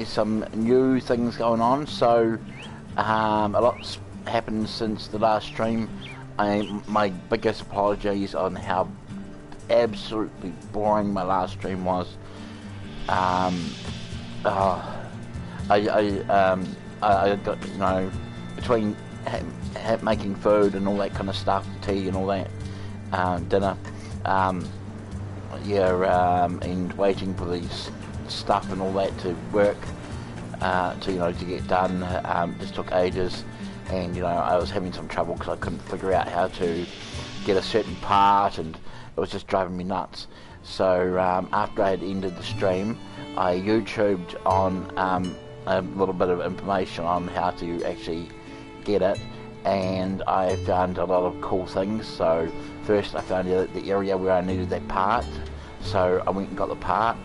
some new things going on. So a lot's happened since the last stream. My biggest apologies on how absolutely boring my last stream was. I got, you know, between making food and all that kind of stuff, tea and all that, dinner, and waiting for these stuff and all that to work, to get done, just took ages, and I was having some trouble because I couldn't figure out how to get a certain part, and it was just driving me nuts. So after I had ended the stream, I YouTubed on a little bit of information on how to actually get it, and I found a lot of cool things. So first I found the area where I needed that part, so I went and got the part.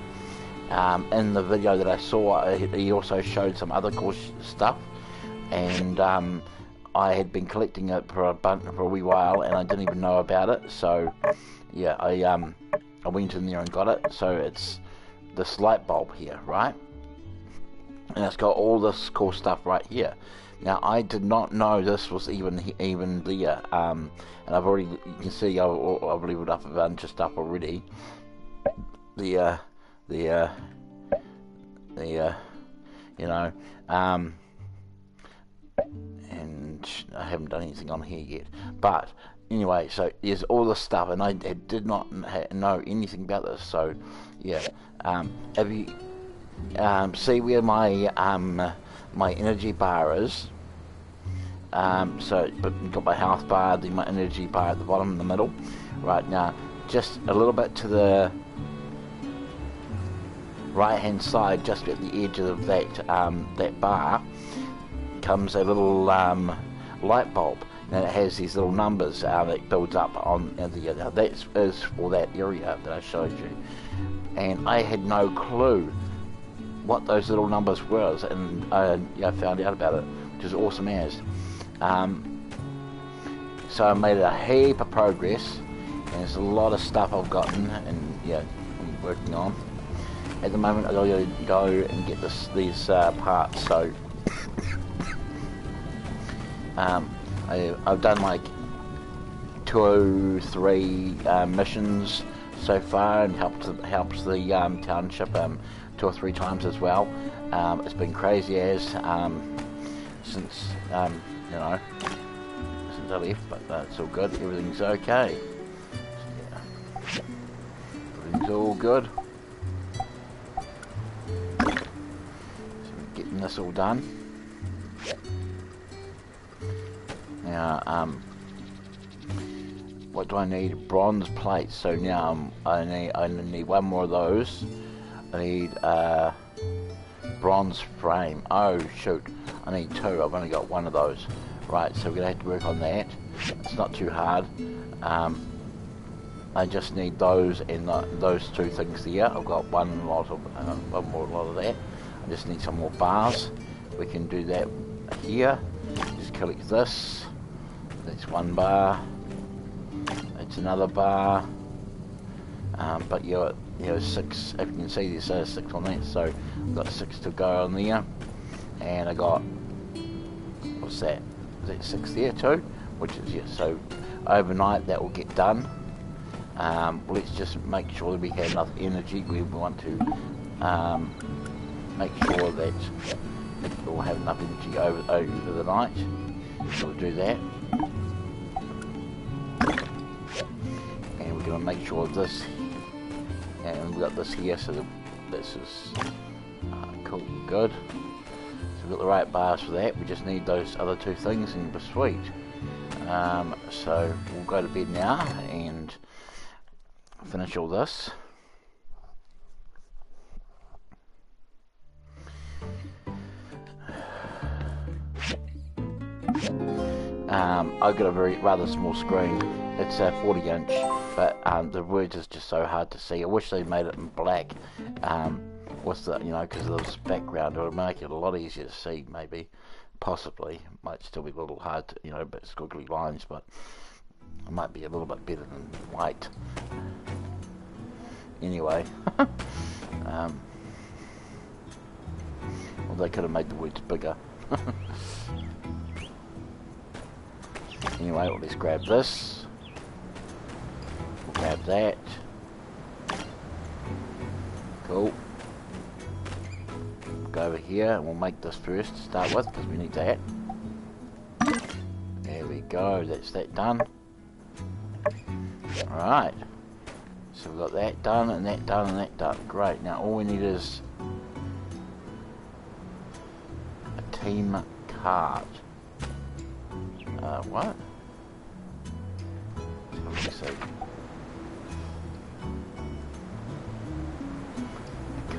In the video that I saw, he also showed some other cool stuff, and I had been collecting it for a wee while, and I didn't even know about it. So yeah, I went in there and got it. So it's this light bulb here, right? And it's got all this cool stuff right here. Now I did not know this was even there, and I've already, you can see I've leveled up a bunch of stuff already. And I haven't done anything on here yet. But anyway, so there's all this stuff, and I did not know anything about this. So yeah, have you see where my my energy bar is? So, but you've got my health bar, then my energy bar at the bottom in the middle. Right now, just a little bit to the right hand side, just at the edge of that bar, comes a little light bulb, and it has these little numbers that builds up on the that is for that area that I showed you, and I had no clue what those little numbers were, and I found out about it, which is awesome as. So I made a heap of progress, and there's a lot of stuff I've gotten and I'm working on. At the moment, I've got to go and get these parts. So I've done like 2 or 3 missions so far, and helps the township 2 or 3 times as well. It's been crazy as since since I left, but it's all good. Everything's okay. So, everything's all good. Getting this all done. Now, what do I need? Bronze plates. So now I need 1 more of those. I need bronze frame. Oh shoot! I need 2. I've only got 1 of those. Right. So we're gonna have to work on that. It's not too hard. I just need those and those 2 things there. I've got one more lot of that. I just need some more bars. We can do that here. Just collect this. That's 1 bar. It's another bar. But you're 6. If you can see, there's 6 on that. So I've got 6 to go on there, and I got, what's that? Is that 6 there too? Which is so overnight that will get done. Let's just make sure that we have enough energy. We want to make sure that we'll have enough energy over the night. So we'll do that. And we're going to make sure this, and we've got this here, so this is cool, good. So we've got the right bars for that. We just need those other 2 things, and we're sweet. So we'll go to bed now and finish all this. I've got a rather small screen. It's a 40-inch, but the words is just so hard to see. I wish they made it in black. What's the, because of this background, it would make it a lot easier to see. Maybe, possibly, might still be a little hard to, a bit squiggly lines, but it might be a little bit better than white. Anyway, Or they could have made the words bigger. Anyway, well, let's grab this. We'll grab that. Cool. We'll go over here and we'll make this first to start with because we need that. There we go, that's that done. Alright. So we've got that done and that done and that done. Great, now all we need is a team card. What? Let me see.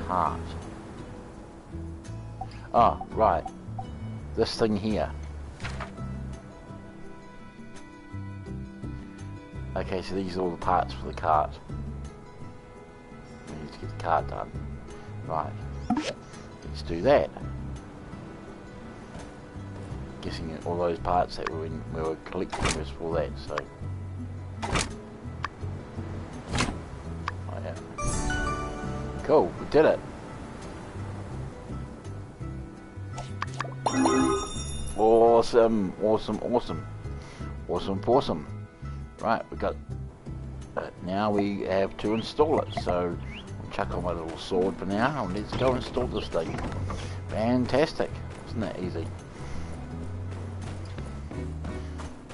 Card. Oh, right. This thing here. Okay, so these are all the parts for the cart. We need to get the cart done. Right. Let's do that. Guessing all those parts that we were collecting was for that, so. Oh yeah. Cool, we did it. Awesome, awesome, awesome. Awesome, awesome. Right, we got it. Now we have to install it, so I'll chuck on my little sword for now and let's go install this thing. Fantastic, isn't that easy?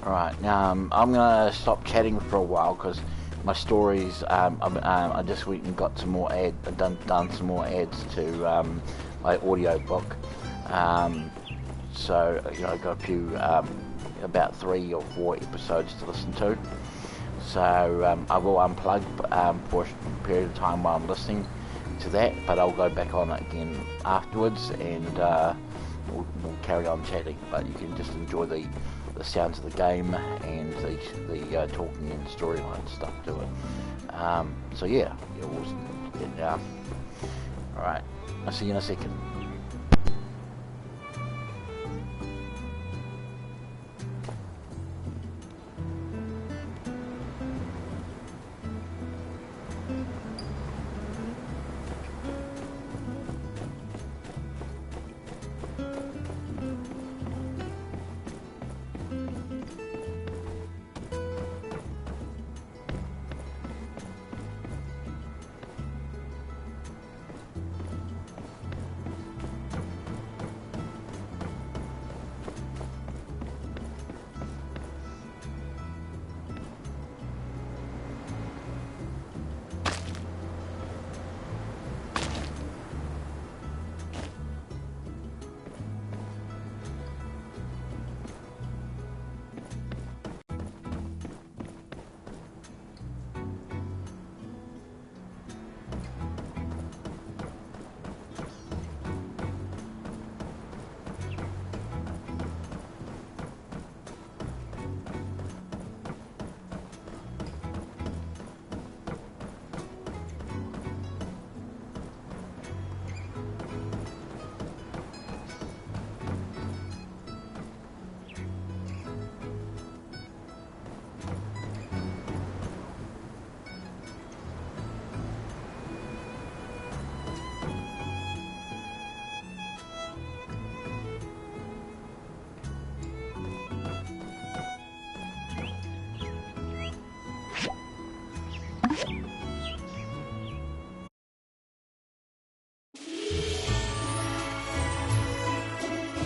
Alright, now I'm gonna stop chatting for a while because my stories, I just went and got some more done some more ads to my audio book. So you know, I got a few about 3 or 4 episodes to listen to. So I will unplug for a period of time while I'm listening to that, but I'll go back on it again afterwards and we'll carry on chatting. But you can just enjoy the sounds of the game and the talking and storyline stuff to it. So yeah, we'll get down. Alright, I'll see you in a second.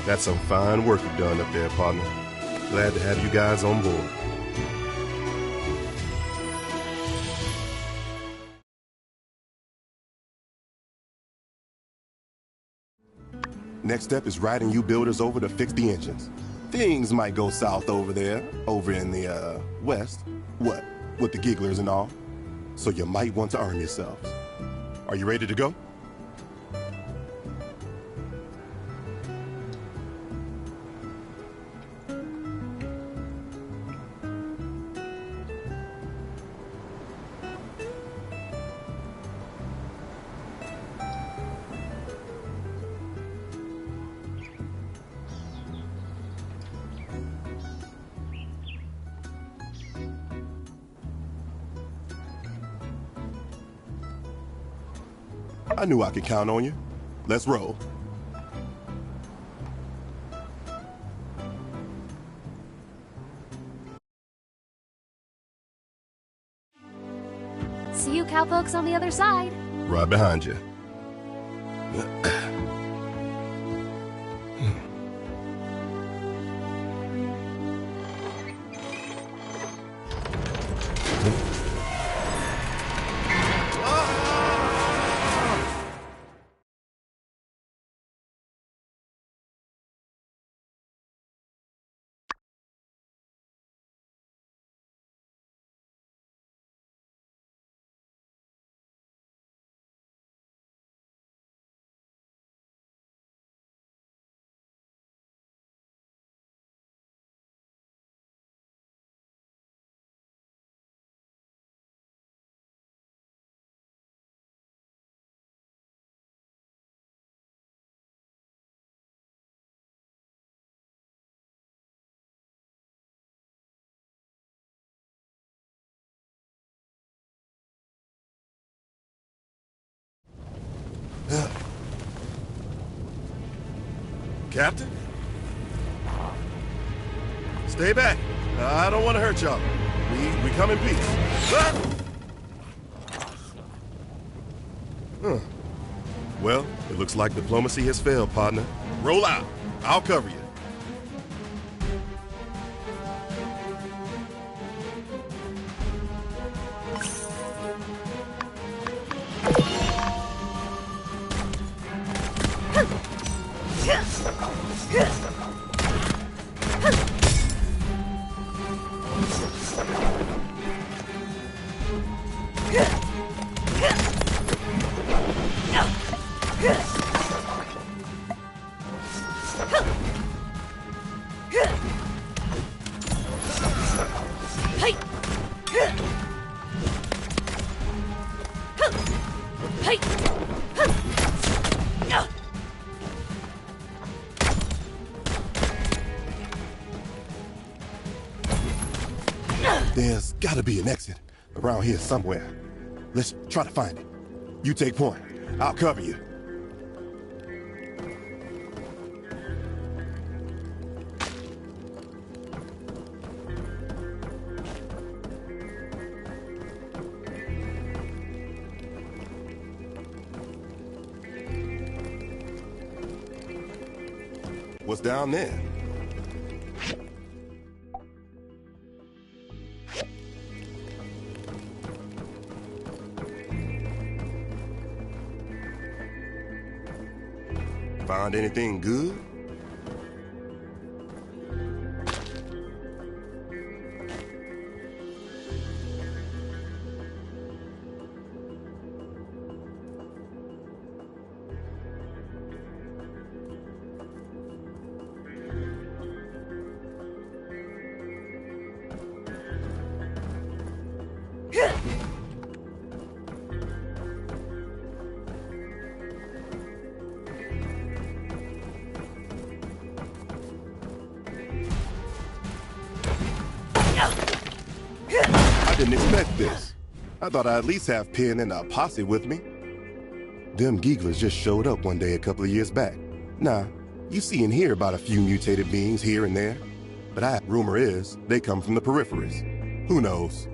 That's some fine work you've done up there, partner. Glad to have you guys on board. Next step is riding you builders over to fix the engines. Things might go south over there, over in the, west. What? With the gigglers and all. So you might want to arm yourselves. Are you ready to go? I knew I could count on you. Let's roll. See you cowpokes on the other side. Right behind you. Captain? Stay back. I don't want to hurt y'all. We come in peace. Huh. Well, it looks like diplomacy has failed, partner. Roll out. I'll cover you. There's gotta be an exit around here somewhere. Let's try to find it. You take point. I'll cover you. What's down there? Find anything good? I didn't expect this. I thought I'd at least have Penn and a posse with me. Them Geeglers just showed up one day a couple of years back. Nah, you see and hear about a few mutated beings here and there, but rumor is they come from the peripheries. Who knows?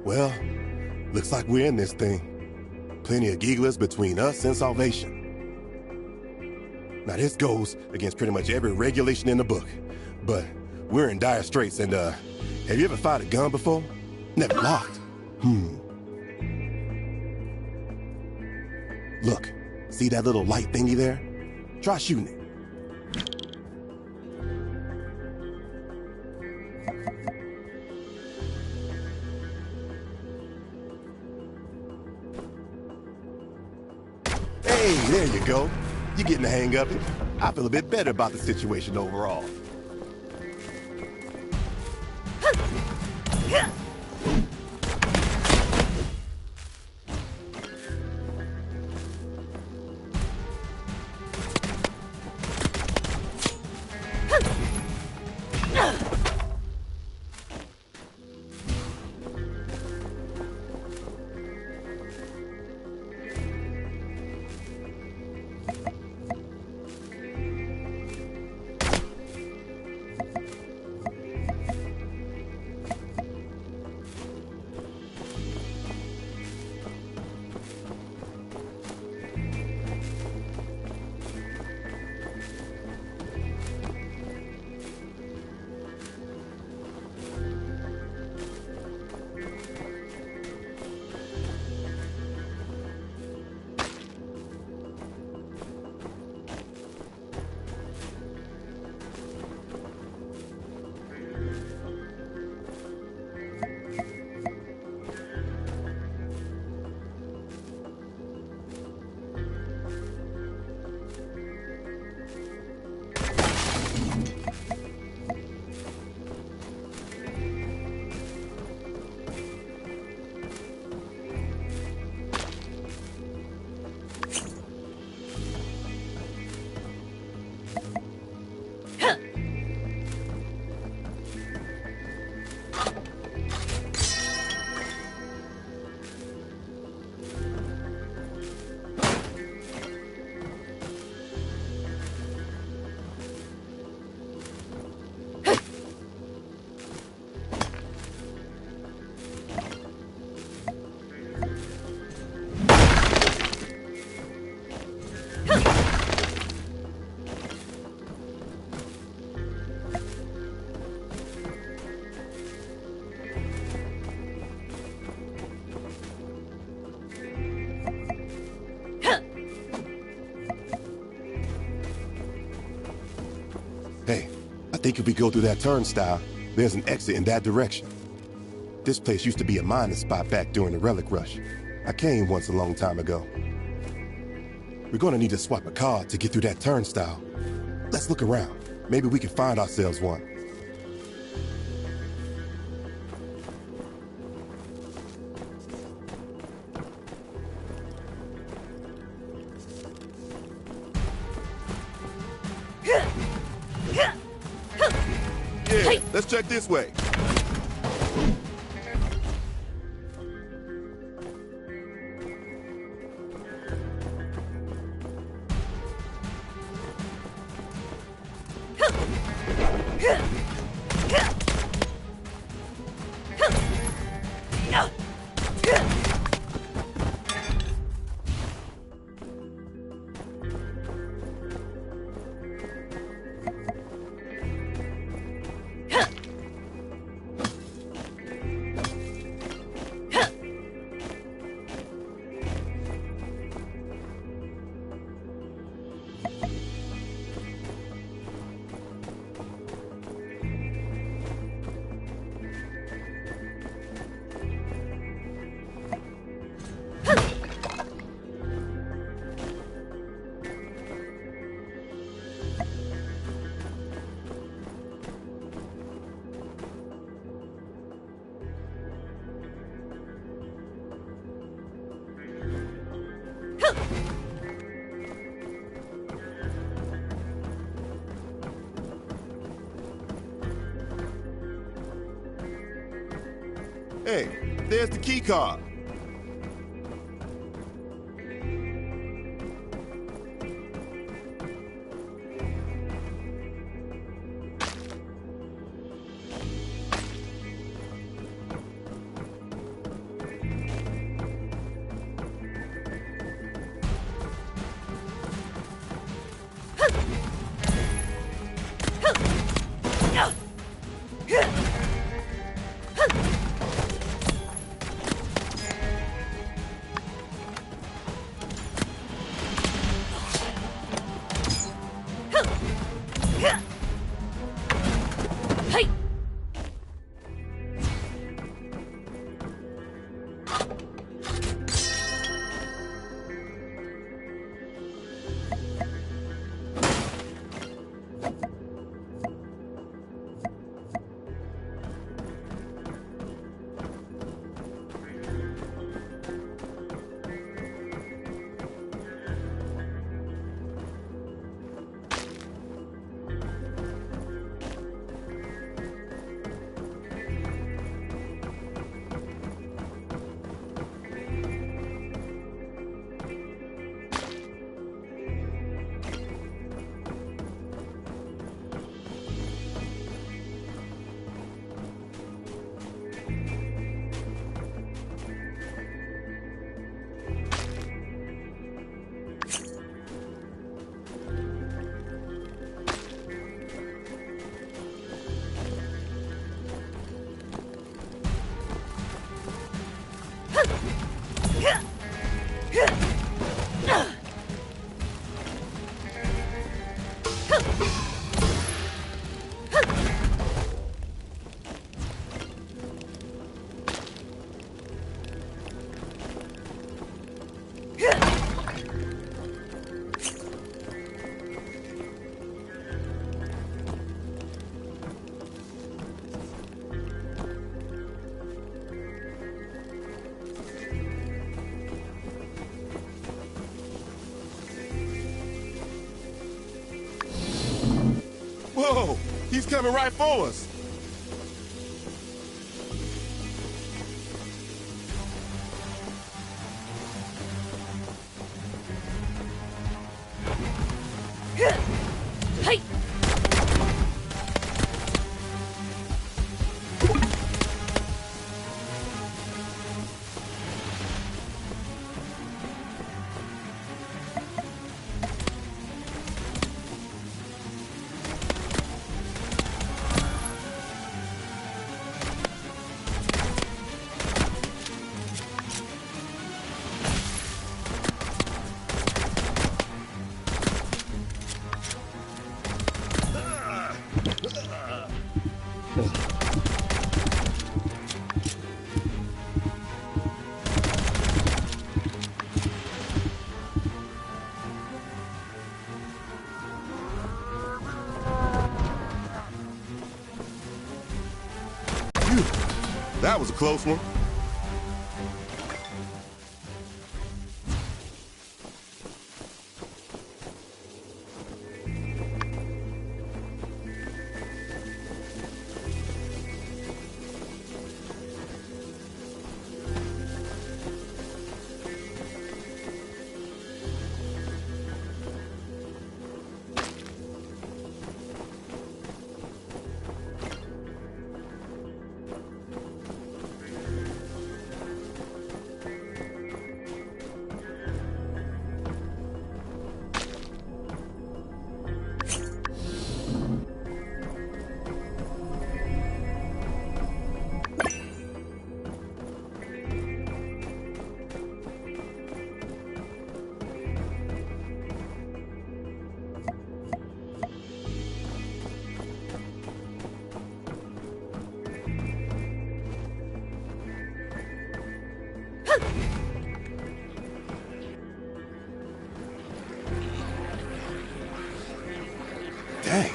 Well, looks like we're in this thing. Plenty of gigglers between us and salvation. Now this goes against pretty much every regulation in the book, but we're in dire straits and have you ever fired a gun before? Never locked. Look, see that little light thingy there? Try shooting it. Hey, there you go. You're getting the hang of it. I feel a bit better about the situation overall. Hey, I think if we go through that turnstile, there's an exit in that direction. This place used to be a mining spot back during the Relic Rush. I came once a long time ago. We're gonna need to swipe a card to get through that turnstile. Let's look around. Maybe we can find ourselves one. Yeah, let's check this way. Hey, there's the key card. Whoa! He's coming right for us! That was a close one. Dang,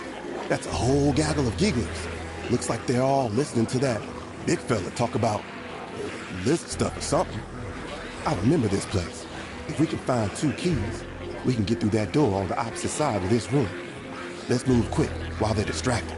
that's a whole gaggle of gigglers. Looks like they're all listening to that big fella talk about list stuff or something. I remember this place. If we can find 2 keys, we can get through that door on the opposite side of this room. Let's move quick while they're distracted.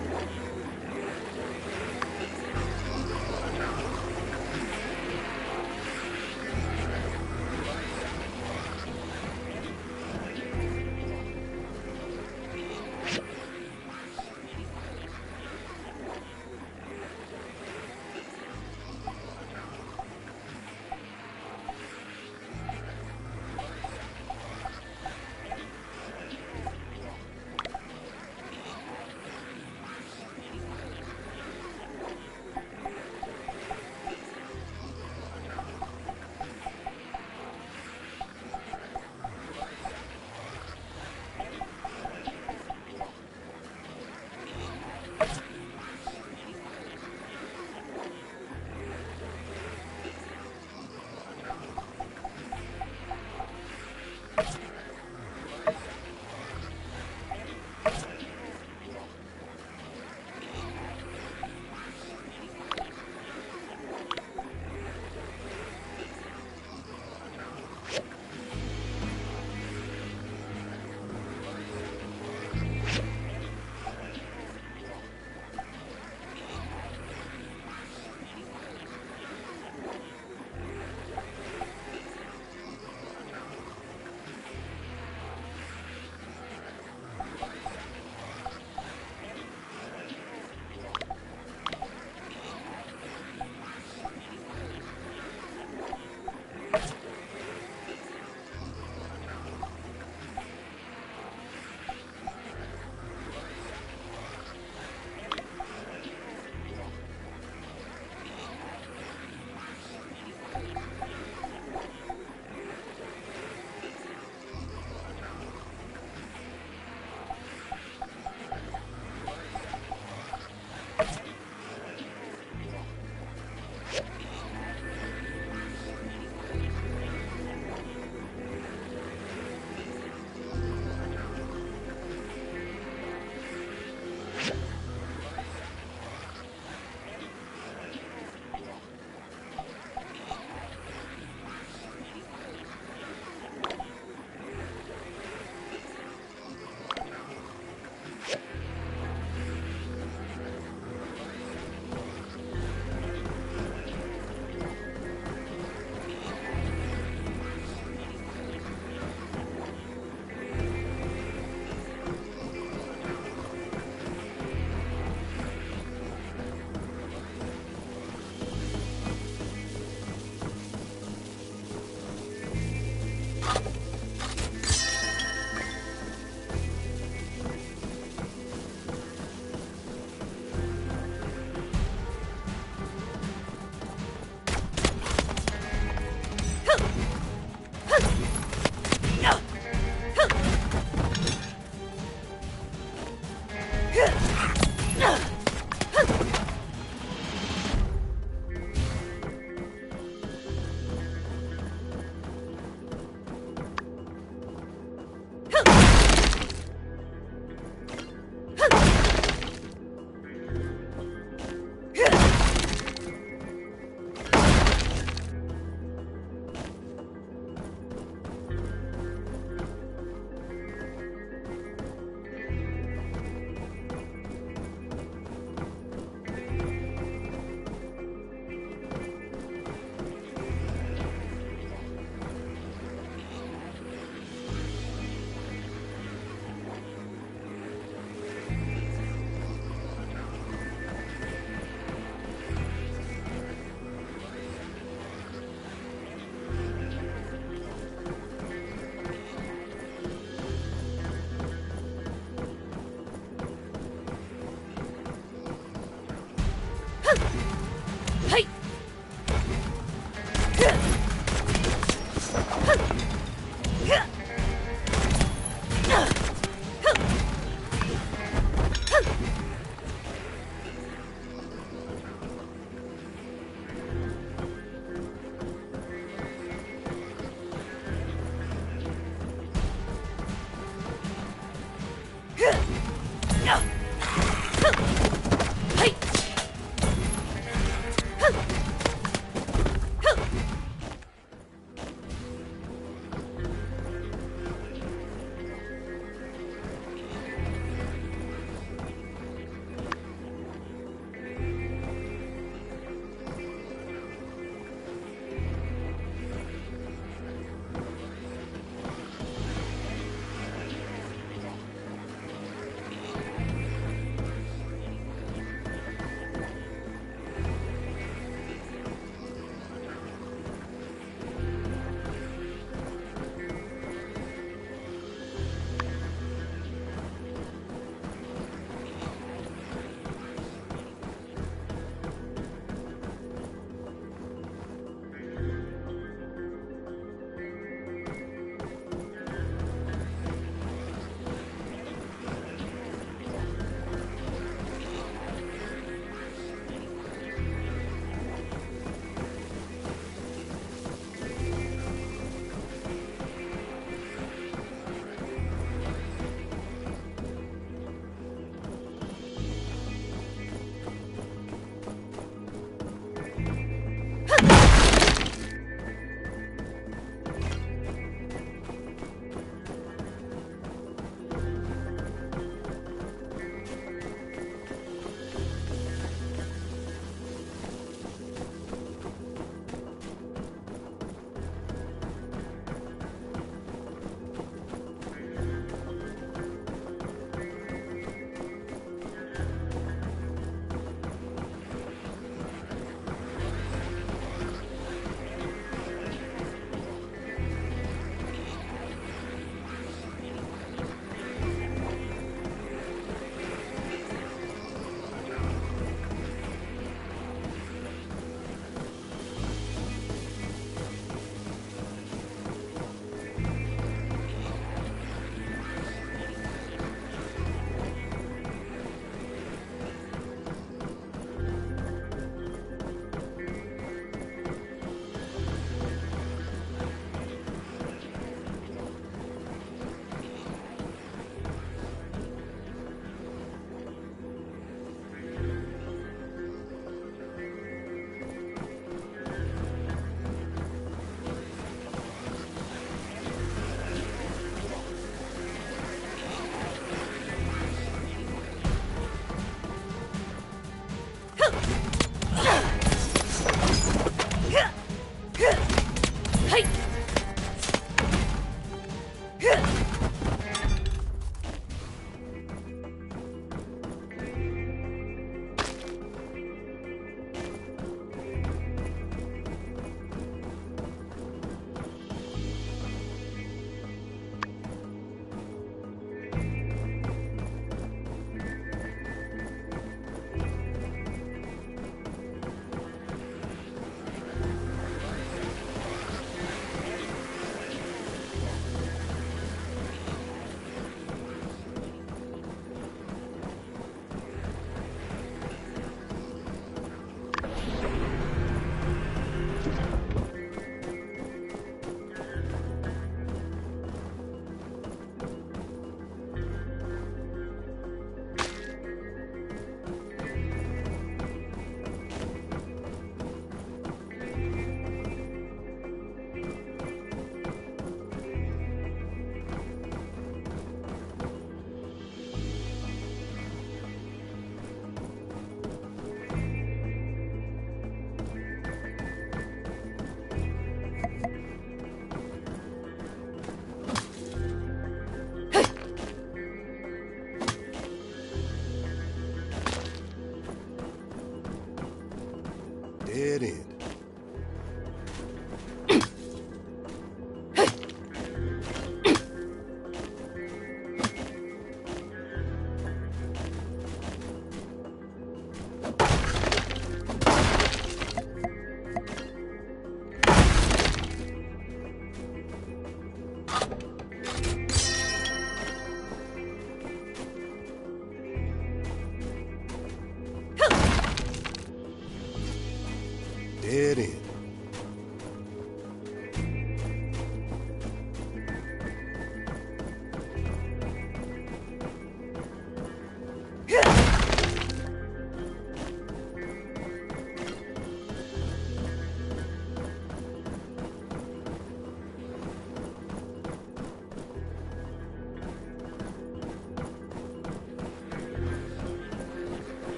head in.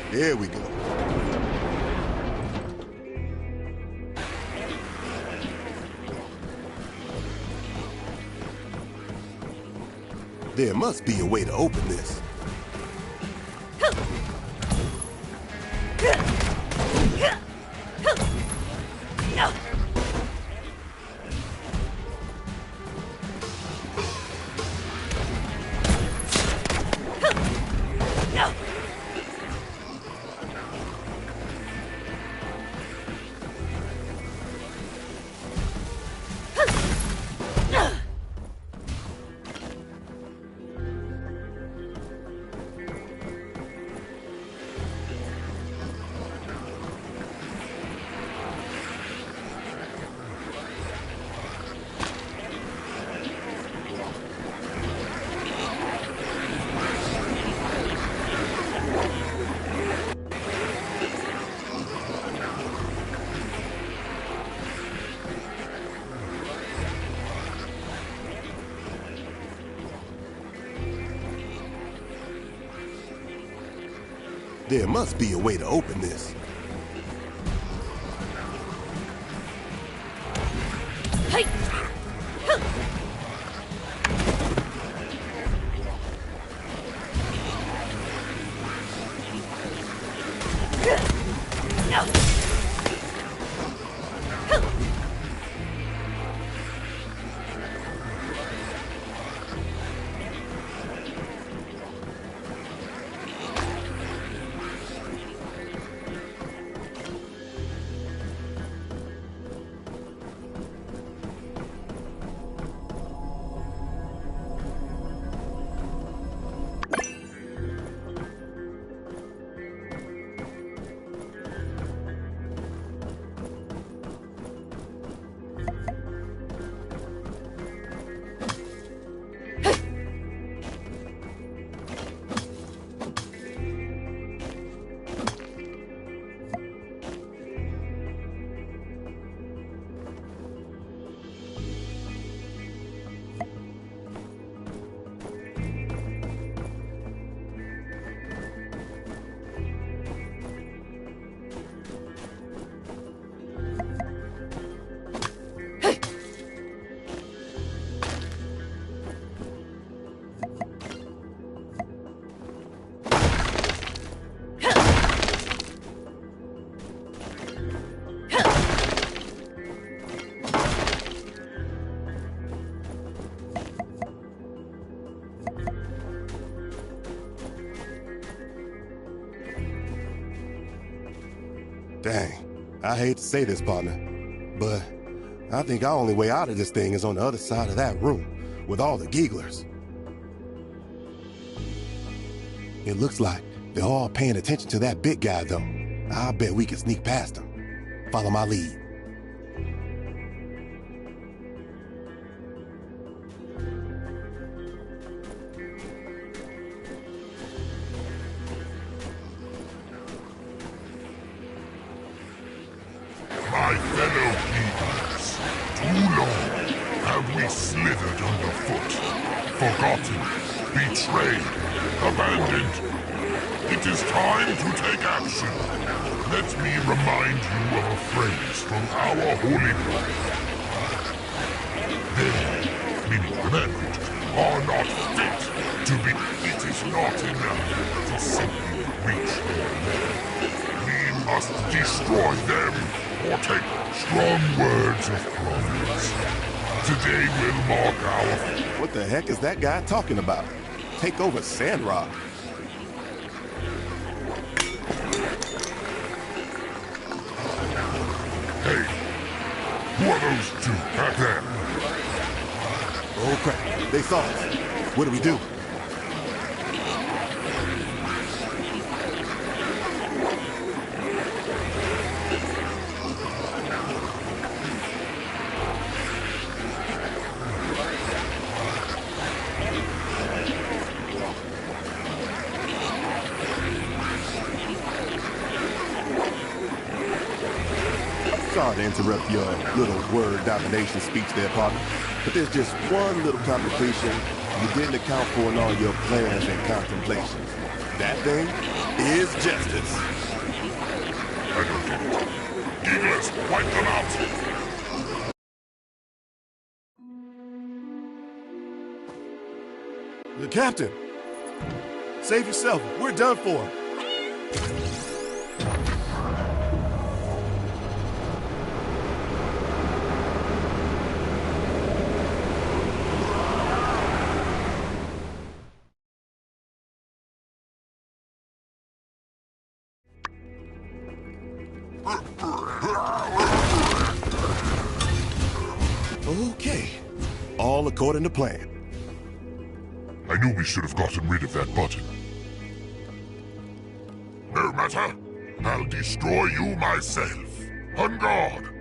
There we go. There must be a way to open this. There must be a way to open this. Dang, I hate to say this, partner, but I think our only way out of this thing is on the other side of that room, with all the gigglers. It looks like they're all paying attention to that big guy, though. I bet we can sneak past him. Follow my lead. My fellow heathens, too long have we slithered underfoot, forgotten, betrayed, abandoned. It is time to take action. Let me remind you of a phrase from our holy book. They, meaning the men creatures, are not fit to be. It is not enough to simply reach their level. We must destroy them, or take strong words of promise. Today will mark our... What the heck is that guy talking about? Take over Sandrock? Hey, who are those two back there? Oh crap, they saw us. What do we do? Sorry to interrupt your little word domination speech there, partner. But there's just one little complication you didn't account for in all your plans and contemplations. That thing is justice. I don't get it. Eagles, wipe them out! The captain! Save yourself. We're done for. Okay. All according to plan. I knew we should have gotten rid of that button. No matter. I'll destroy you myself. On guard.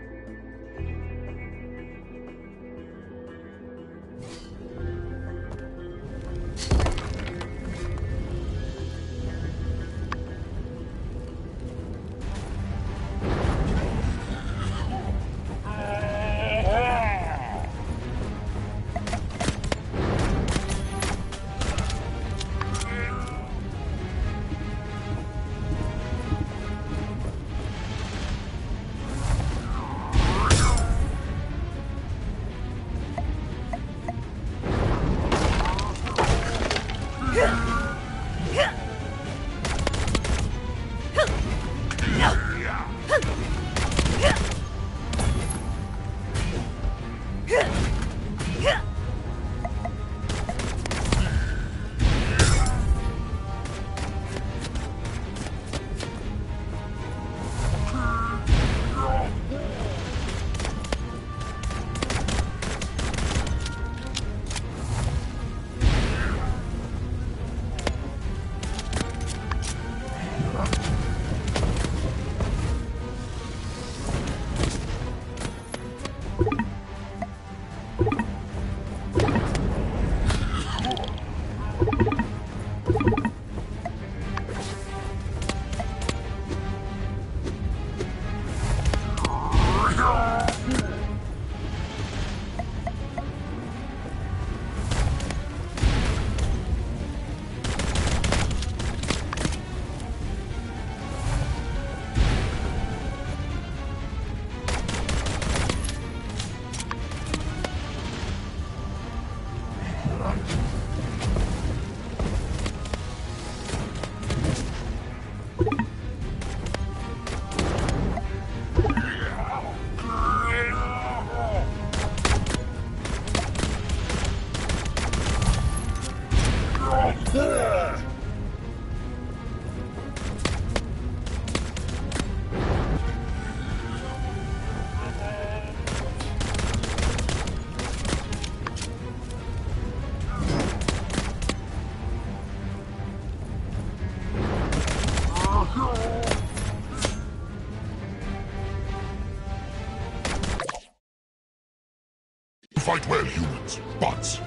Fight well, humans, but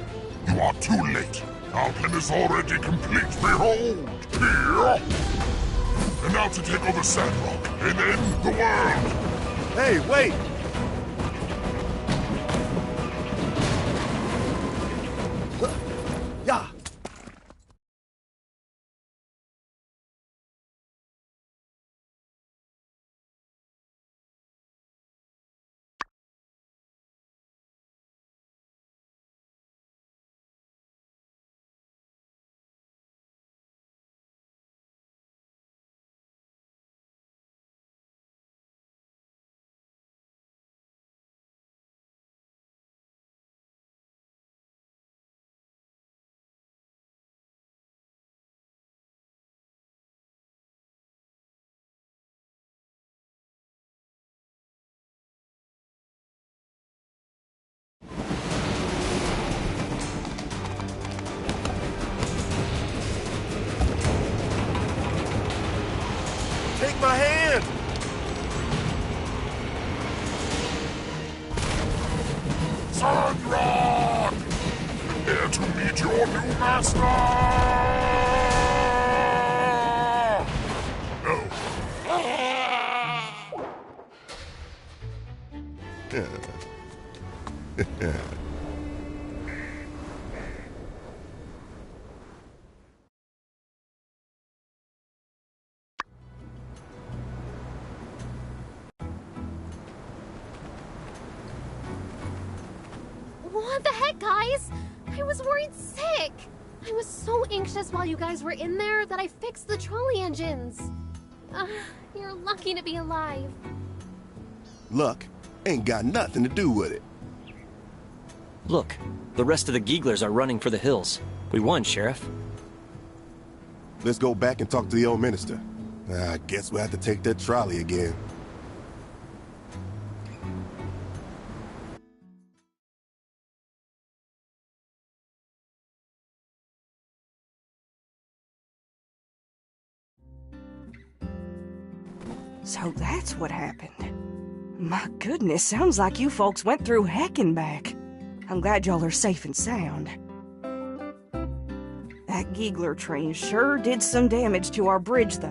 you are too late. Our plan is already complete. Behold! Here! And now to take over Sandrock and end the world! Hey, wait! Yeah. my hand! Sandrock! Prepare to meet your new master! What the heck, guys? I was worried sick. I was so anxious while you guys were in there that I fixed the trolley engines. You're lucky to be alive. Luck ain't got nothing to do with it. Look, the rest of the Geeglers are running for the hills. We won, Sheriff. Let's go back and talk to the old minister. I guess we'll have to take that trolley again. So that's what happened. My goodness, sounds like you folks went through heck and back. I'm glad y'all are safe and sound. That Geegler train sure did some damage to our bridge, though.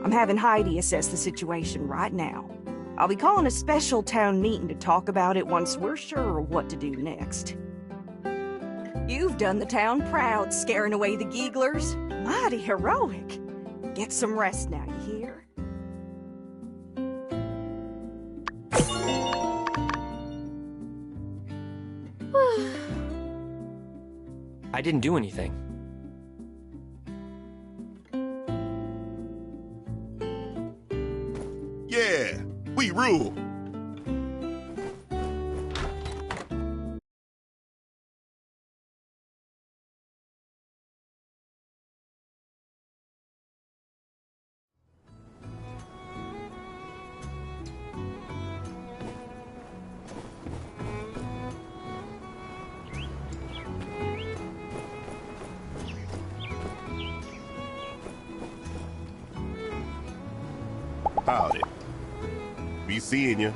I'm having Heidi assess the situation right now. I'll be calling a special town meeting to talk about it once we're sure what to do next. You've done the town proud, scaring away the Geeglers. Mighty heroic. Get some rest now, you hear? I didn't do anything. Yeah, we rule. Howdy. Be seeing you.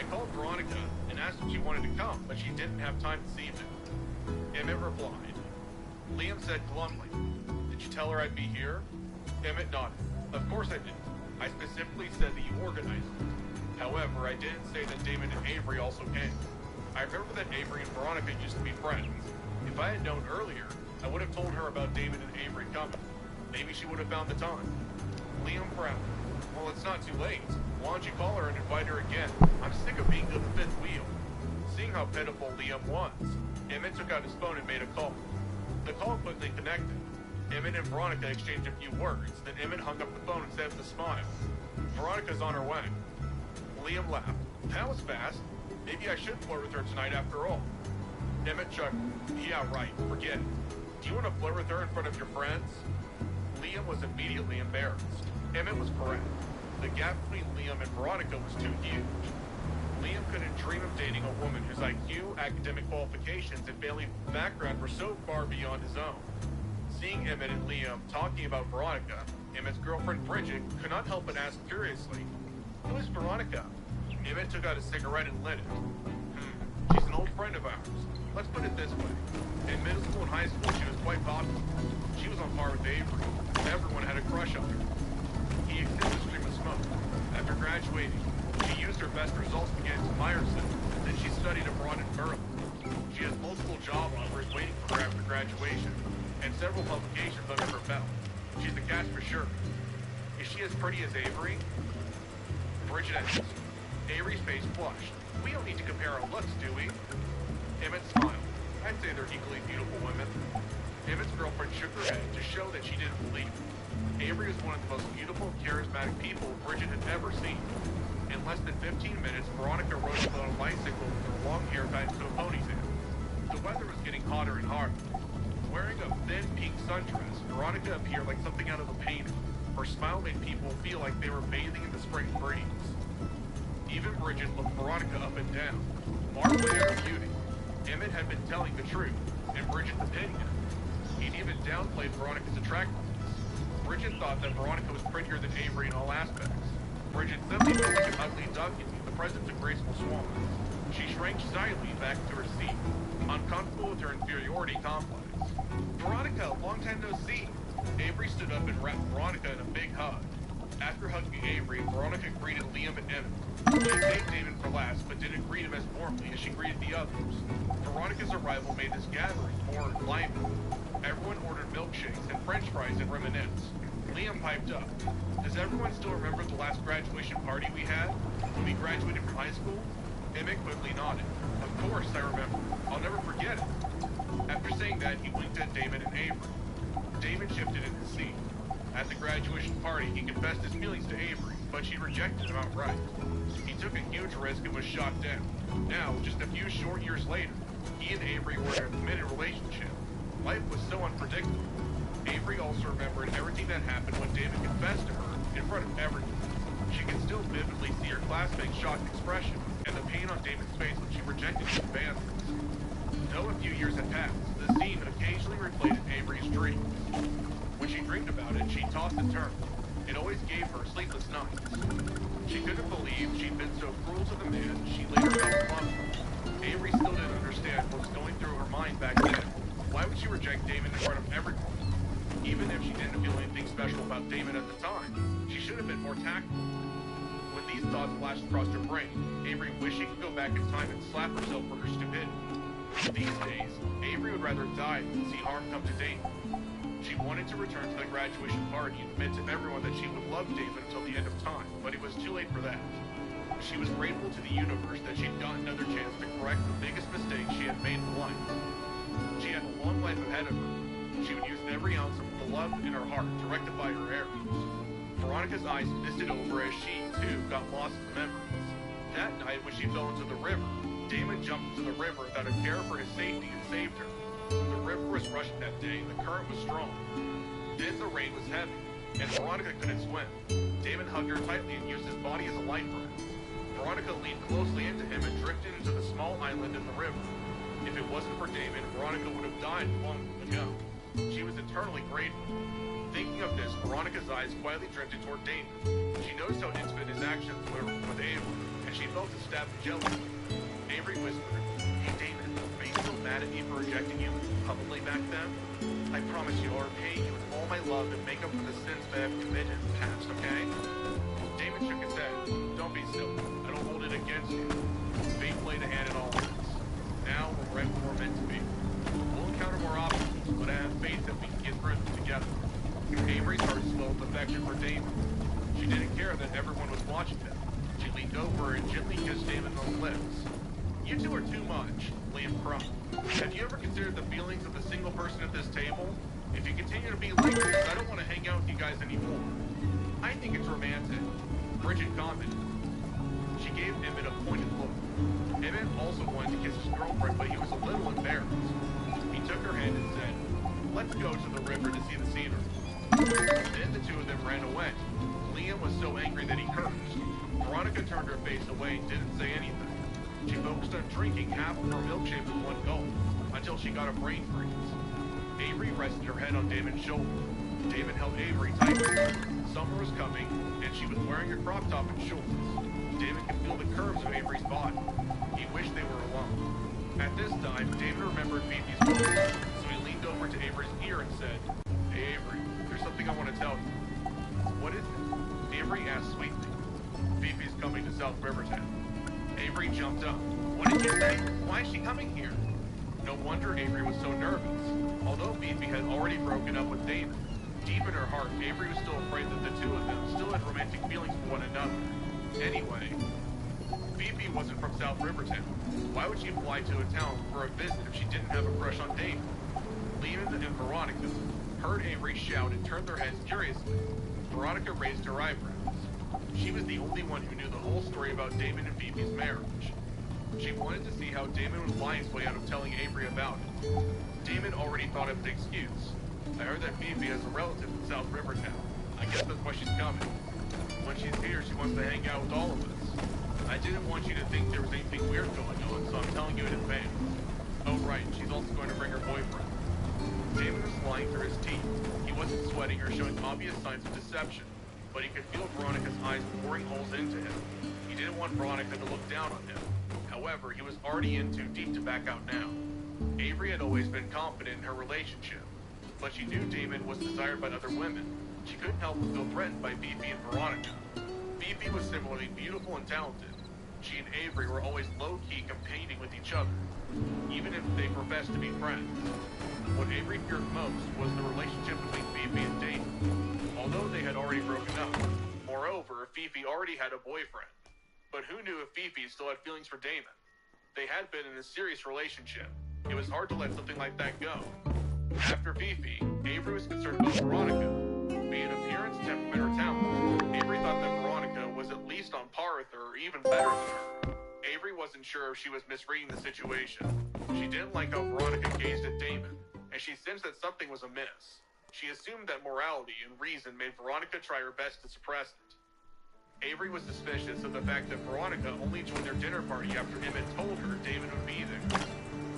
I called Veronica and asked if she wanted to come, but she didn't have time this evening. Emmett replied. Liam said glumly, "Did you tell her I'd be here? Emmett nodded. Of course I did. I specifically said that you organized it. However, I didn't say that Damon and Avery also came. I remember that Avery and Veronica used to be friends. If I had known earlier, I would have told her about Damon and Avery coming. Maybe she would have found the time. Liam frowned. Well, it's not too late. Why don't you call her and invite her again? I'm sick of being to the fifth wheel. Seeing how pitiful Liam was, Emmett took out his phone and made a call. The call quickly connected. Emmett and Veronica exchanged a few words, then Emmett hung up the phone and said with a smile, Veronica's on her way. Liam laughed. That was fast. Maybe I should flirt with her tonight after all. Emmett chuckled. Yeah, right. Forget it. Do you want to flirt with her in front of your friends? Liam was immediately embarrassed. Emmett was correct. The gap between Liam and Veronica was too huge. Liam couldn't dream of dating a woman whose IQ, academic qualifications, and family background were so far beyond his own. Seeing Emmett and Liam talking about Veronica, Emmett's girlfriend Bridget could not help but ask curiously, who is Veronica? Emmett took out a cigarette and lit it. She's an old friend of ours. Let's put it this way. In middle school and high school, she was quite popular. She was on par with Avery. Everyone had a crush on her. He extended a stream of smoke. After graduating, she used her best results to get into Meyerson. Then she studied abroad in Berlin. She has multiple job offers waiting for her after graduation, and several publications under her belt. She's a catch for sure. Is she as pretty as Avery? Bridget asked. Avery's face flushed. We don't need to compare our looks, do we? Emmett smiled. I'd say they're equally beautiful women. Emmett's girlfriend shook her head to show that she didn't believe it. Avery was one of the most beautiful and charismatic people Bridget had ever seen. In less than 15 minutes, Veronica rode up on a bicycle with her long hair tied to a ponytail. The weather was getting hotter and hotter. Wearing a thin pink sundress, Veronica appeared like something out of a painting. Her smile made people feel like they were bathing in the spring breeze. Even Bridget looked Veronica up and down, marveling at her beauty. Emmett had been telling the truth, in Bridget's opinion. He'd even downplayed Veronica's attractiveness. Bridget thought that Veronica was prettier than Avery in all aspects. Bridget suddenly felt like an ugly duckling in the presence of graceful swans. She shrank silently back into her seat, uncomfortable with her inferiority complex. Veronica, long time no see. Avery stood up and wrapped Veronica in a big hug. After hugging Avery, Veronica greeted Liam and Emmett. She saved Damon for last, but didn't greet him as warmly as she greeted the others. Veronica's arrival made this gathering more lively. Everyone ordered milkshakes and french fries and reminisced. Liam piped up. Does everyone still remember the last graduation party we had? When we graduated from high school? Emmett quickly nodded. Of course, I remember. I'll never forget it. After saying that, he winked at Damon and Avery. Damon shifted in his seat. At the graduation party, he confessed his feelings to Avery, but she rejected him outright. He took a huge risk and was shot down. Now, just a few short years later, he and Avery were in a committed relationship. Life was so unpredictable. Avery also remembered everything that happened when Damon confessed to her in front of everyone. She could still vividly see her classmate's shocked expression and the pain on Damon's face when she rejected his advances. Though a few years had passed, the scene occasionally replayed in Avery's dreams. When she dreamed about it, she tossed and turned. It always gave her sleepless nights. She couldn't believe she'd been so cruel to the man she later fell in love with. Avery still didn't understand what was going through her mind back then. Why would she reject Damon in front of everyone? Even if she didn't feel anything special about Damon at the time, she should have been more tactful. When these thoughts flashed across her brain, Avery wished she could go back in time and slap herself for her stupidity. These days, Avery would rather die than see harm come to Damon. She wanted to return to the graduation party and admit to everyone that she would love Damon until the end of time, but it was too late for that. She was grateful to the universe that she'd gotten another chance to correct the biggest mistake she had made in life. She had a long life ahead of her. She would use every ounce of the love in her heart to rectify her errors. Veronica's eyes misted over as she, too, got lost in the memories. That night, when she fell into the river, Damon jumped into the river without a care for his safety and saved her. The river was rushing that day, and the current was strong. Then the rain was heavy, and Veronica couldn't swim. Damon hugged her tightly and used his body as a life raft. Veronica leaned closely into him and drifted into the small island in the river. If it wasn't for Damon, Veronica would have died long ago. She was eternally grateful. Thinking of this, Veronica's eyes quietly drifted toward Damon. She noticed how intimate his actions were with Avery, and she felt a stab of jealousy. Avery whispered, "Hey Damon, are you still mad at me for rejecting you publicly back then? I promise you I'll repay you in all my love and make up for the sins that I've committed in the past, okay? Damon shook his head. Don't be silly. I don't hold it against you. Fate played a hand in all of this. Now we're right where we're meant to be. We'll encounter more obstacles, but I have faith that we can get through them together. Avery's heart swelled with affection for Damon. She didn't care that everyone was watching them. She leaned over and gently kissed Damon on the lips. You two are too much, Liam cried. Have you ever considered the feelings of the single person at this table? If you continue to be like this, I don't want to hang out with you guys anymore. I think it's romantic. Bridget commented. She gave Emmett a pointed look. Emmett also wanted to kiss his girlfriend, but he was a little embarrassed. He took her hand and said, let's go to the river to see the scenery. Then the two of them ran away. Liam was so angry that he cursed. Veronica turned her face away and didn't say anything. She focused on drinking half of her milkshake with one gulp, until she got a brain freeze. Avery rested her head on Damon's shoulder. Damon held Avery tightly. Summer was coming, and she was wearing a crop top and shorts. Damon could feel the curves of Avery's body. He wished they were alone. At this time, Damon remembered Phoebe's voice, so he leaned over to Avery's ear and said, Hey Avery, there's something I want to tell you. What is it? Avery asked sweetly. Phoebe's coming to South Rivertown. Avery jumped up. What did you say? Why is she coming here? No wonder Avery was so nervous. Although Phoebe had already broken up with Damon, deep in her heart, Avery was still afraid that the two of them still had romantic feelings for one another. Anyway, Phoebe wasn't from South Rivertown. Why would she fly to a town for a visit if she didn't have a crush on Damon? Lena and Veronica heard Avery shout and turned their heads curiously. Veronica raised her eyebrows. She was the only one who knew the whole story about Damon and Phoebe's marriage. She wanted to see how Damon would lie his way out of telling Avery about it. Damon already thought of an excuse. I heard that Phoebe has a relative in South Rivertown. I guess that's why she's coming. When she's here, she wants to hang out with all of us. I didn't want you to think there was anything weird going on, so I'm telling you in advance. Oh right, she's also going to bring her boyfriend. Damon was lying through his teeth. He wasn't sweating or showing obvious signs of deception, but he could feel Veronica's eyes boring holes into him. He didn't want Veronica to look down on him. However, he was already in too deep to back out now. Avery had always been confident in her relationship, but she knew Damon was desired by other women. She couldn't help but feel threatened by Phoebe and Veronica. Phoebe was similarly beautiful and talented. She and Avery were always low-key competing with each other, even if they professed to be friends. What Avery feared most was the relationship between Phoebe and Damon, although they had already broken up. Moreover, Phoebe already had a boyfriend. But who knew if Phoebe still had feelings for Damon? They had been in a serious relationship. It was hard to let something like that go. After Phoebe, Avery was concerned about Veronica. Be it appearance, temperament, or talent, Avery thought that Veronica was at least on par with her, or even better than her. Avery wasn't sure if she was misreading the situation. She didn't like how Veronica gazed at Damon, and she sensed that something was amiss. She assumed that morality and reason made Veronica try her best to suppress it. Avery was suspicious of the fact that Veronica only joined their dinner party after Emmett told her Damon would be there.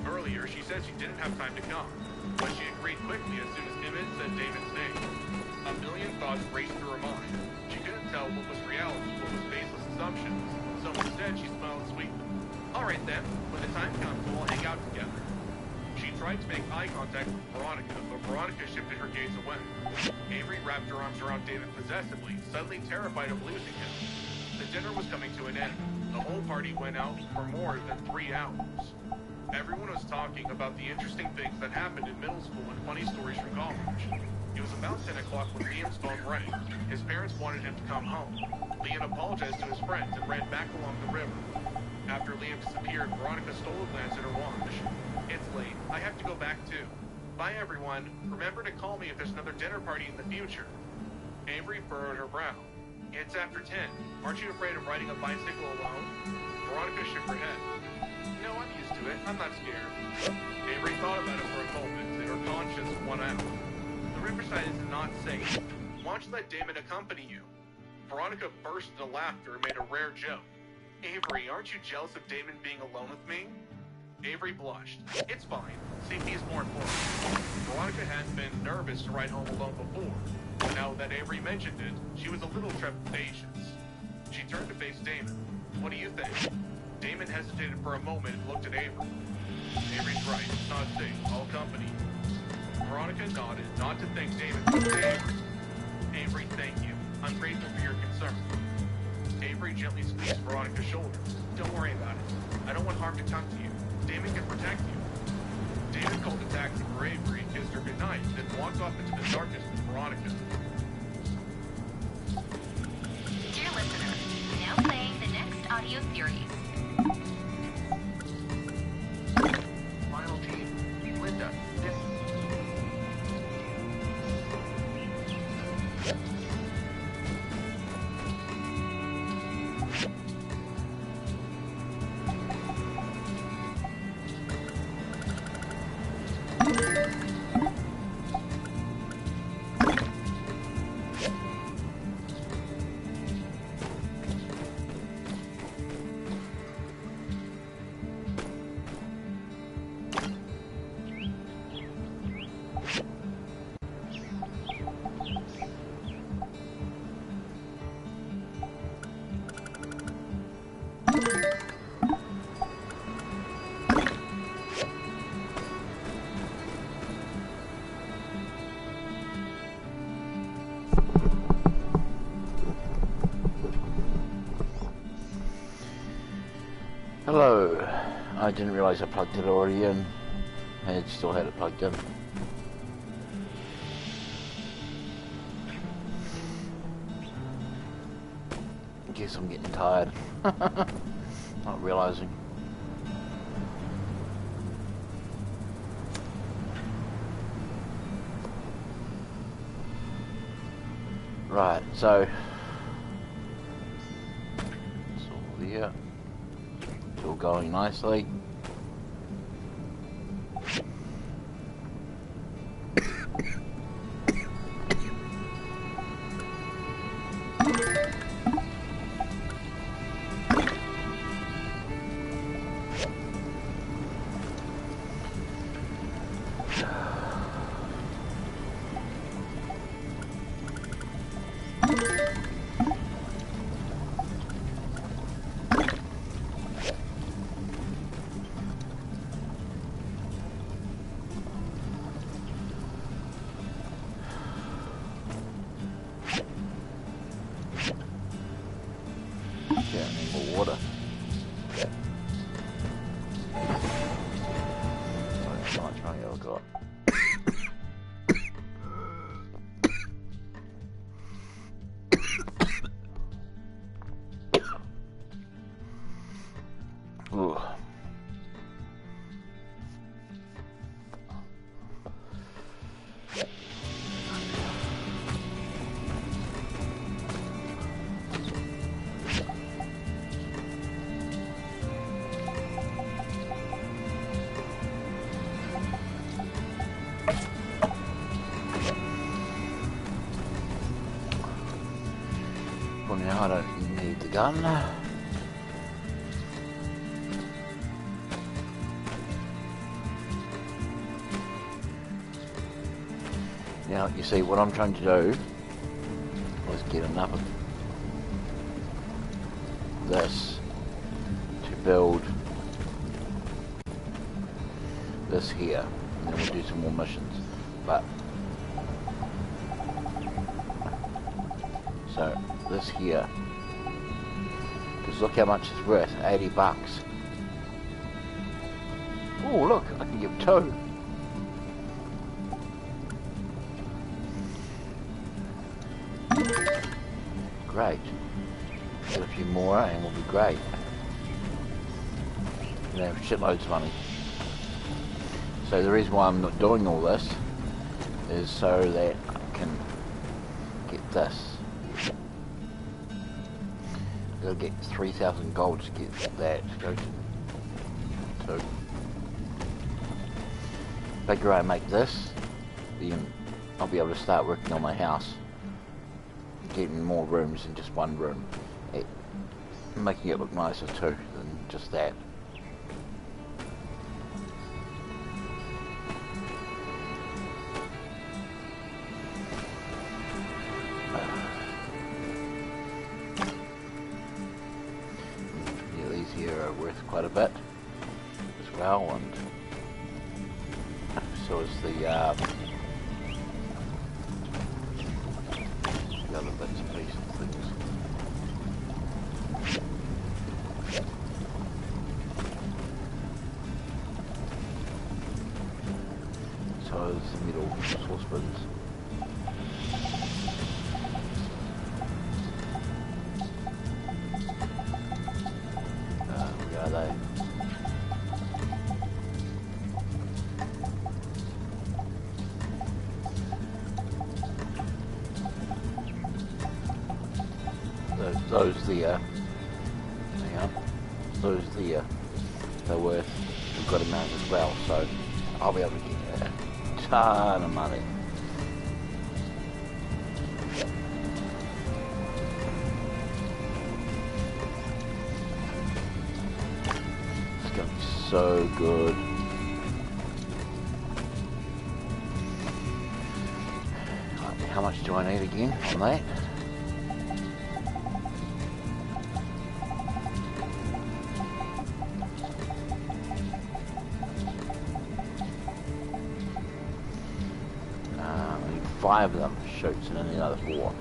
Earlier, she said she didn't have time to come, but she agreed quickly as soon as Emmett said Damon's name. A million thoughts raced through her mind. She couldn't tell what was reality, what was baseless assumptions, so instead she smiled sweetly. All right then, when the time comes, we'll hang out together. She tried to make eye contact with Veronica, but Veronica shifted her gaze away. Avery wrapped her arms around Damon possessively, suddenly terrified of losing him. The dinner was coming to an end. The whole party went out for more than 3 hours. Everyone was talking about the interesting things that happened in middle school and funny stories from college. It was about 10 o'clock when Liam's phone rang. His parents wanted him to come home. Liam apologized to his friends and ran back along the river. After Liam disappeared, Veronica stole a glance at her watch. It's late. I have to go back too. Bye everyone. Remember to call me if there's another dinner party in the future. Avery furrowed her brow. It's after 10. Aren't you afraid of riding a bicycle alone? Veronica shook her head. No, I'm used to it. I'm not scared. Avery thought about it for a moment, then her conscience won out. The riverside is not safe. Why don't you let Damon accompany you? Veronica burst into laughter and made a rare joke. Avery, aren't you jealous of Damon being alone with me? Avery blushed. It's fine. Safety is more important. Veronica hadn't been nervous to ride home alone before, but now that Avery mentioned it, she was a little trepidatious. She turned to face Damon. What do you think? Damon hesitated for a moment and looked at Avery. Avery's right. It's not safe. I'll accompany you. Veronica nodded, not to thank David, but to Avery. Avery, thank you. I'm grateful for your concern. Avery gently squeezed Veronica's shoulder. Don't worry about it. I don't want harm to come to you. David can protect you. David called a taxi for Avery and kissed her goodnight, then walked off into the darkness with Veronica. Dear listener, now playing the next audio series. Final team. Linda, this... Hello. I didn't realise I plugged it already in. I still had it plugged in. Guess I'm getting tired. Not realising. Right, so it's all there. It's all going nicely. Water. So much money I've got. Ooh. Well, now I don't need the gun. Now, you see, what I'm trying to do is get enough of this to build this here, and then we'll do some more missions. But so this here, because look how much it's worth, 80 bucks. Oh look, I can give 2. Great. Get a few more and we'll be great. You know, shitloads of money. So the reason why I'm not doing all this is so that I can get this. I'll get 3,000 gold to get that. Go to 2. Figure I make this, then I'll be able to start working on my house. Getting more rooms than just one room. Making it look nicer too than just that. Yeah, these here are worth quite a bit as well, and so is the those there, they're worth a good amount as well, so I'll be able to get a ton of money. It's going to be so good. How much do I need again on that? I need 5 of them shoots and then another 4.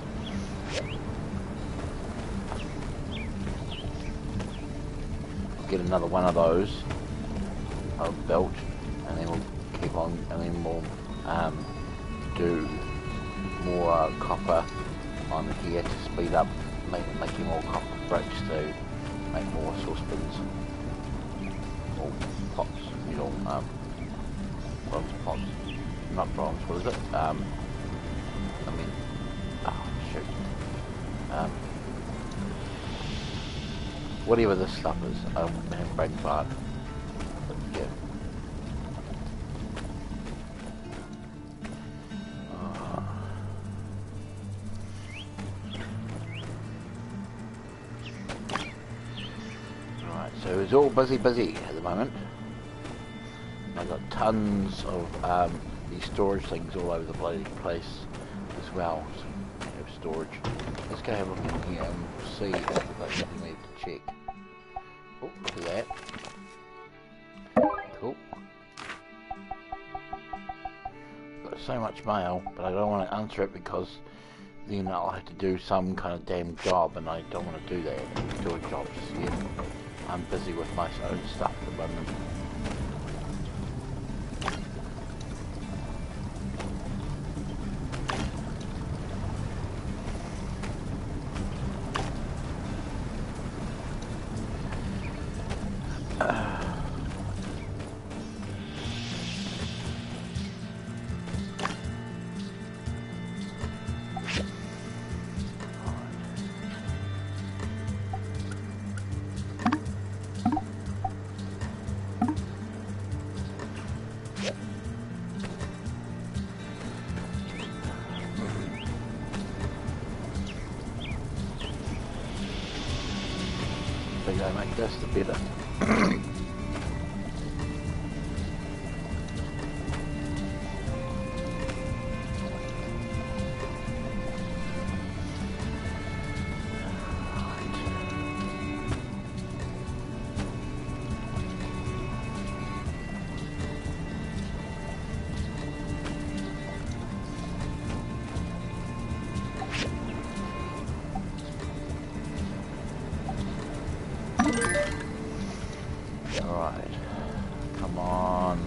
I'll get another one of those built, and then we'll keep on, and then we'll do more copper on here to speed up making more copper bricks to make more saucepans or pots, you know, bronze pots, not bronze, what is it? I mean, oh shoot, whatever this stuff is, I have brain fart, but yeah. So it's all busy at the moment. I've got tons of these storage things all over the bloody place as well. So we have storage. Let's go have a look in here and see if there's anything we have to check. Oh, look at that. Cool. Got so much mail, but I don't want to answer it because then I'll have to do some kind of damn job, and I don't want to do that. Do a job just yet. I'm busy with my own stuff at the moment. The bigger I make this, the better. Alright, come on.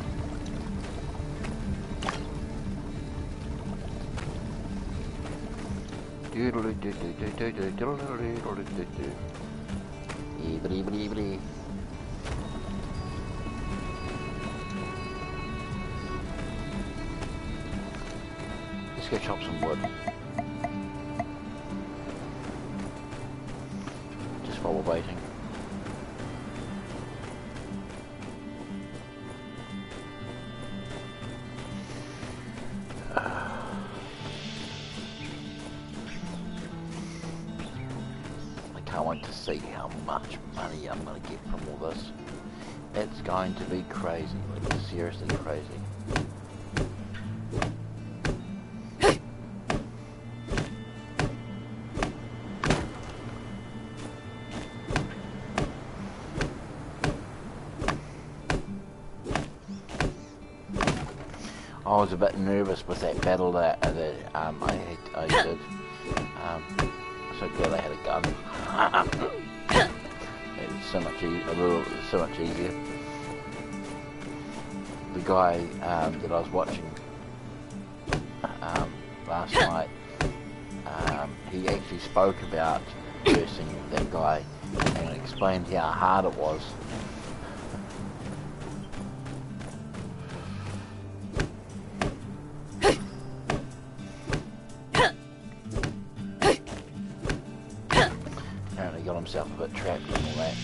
Let's go chop some wood. Just while we're waiting. I want to see how much money I'm going to get from all this. It's going to be crazy, like seriously crazy. I was a bit nervous with that battle that I did. So glad I had a gun. It's so much easier. The guy that I was watching last night, he actually spoke about cursing that guy and explained how hard it was. himself a bit trapped and all that.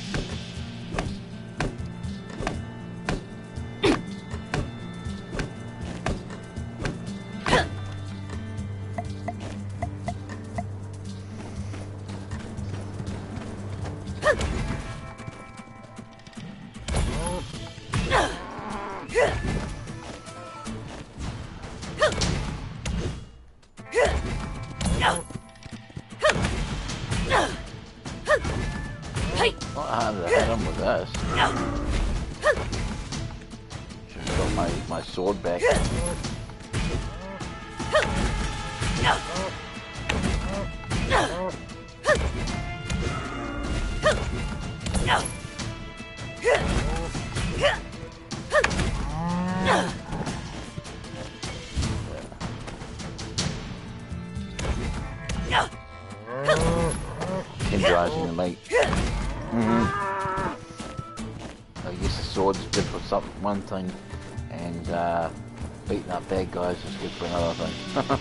Not hard to hit him with this. Just got my sword back. Tenderizing the meat. I guess the sword's good for one thing, and beating up bad guys is good for another thing.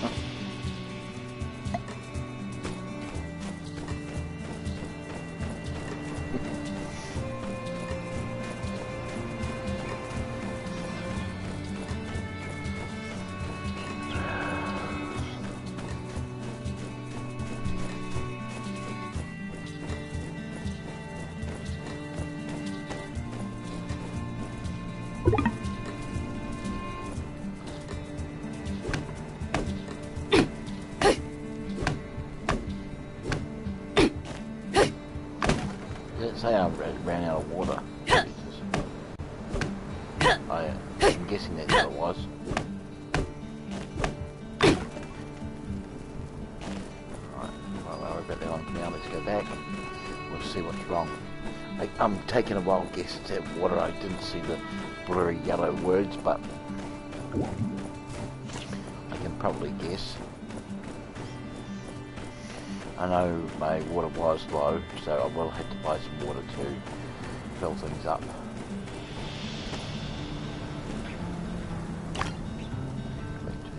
Say I ran out of water. I'm guessing that's what it was. Alright, well, we're about that long now. Let's go back. We'll see what's wrong. I'm taking a wild guess at that water. I didn't see the blurry yellow words, but I can probably guess. I know my water was low, so I will have to buy some water to fill things up.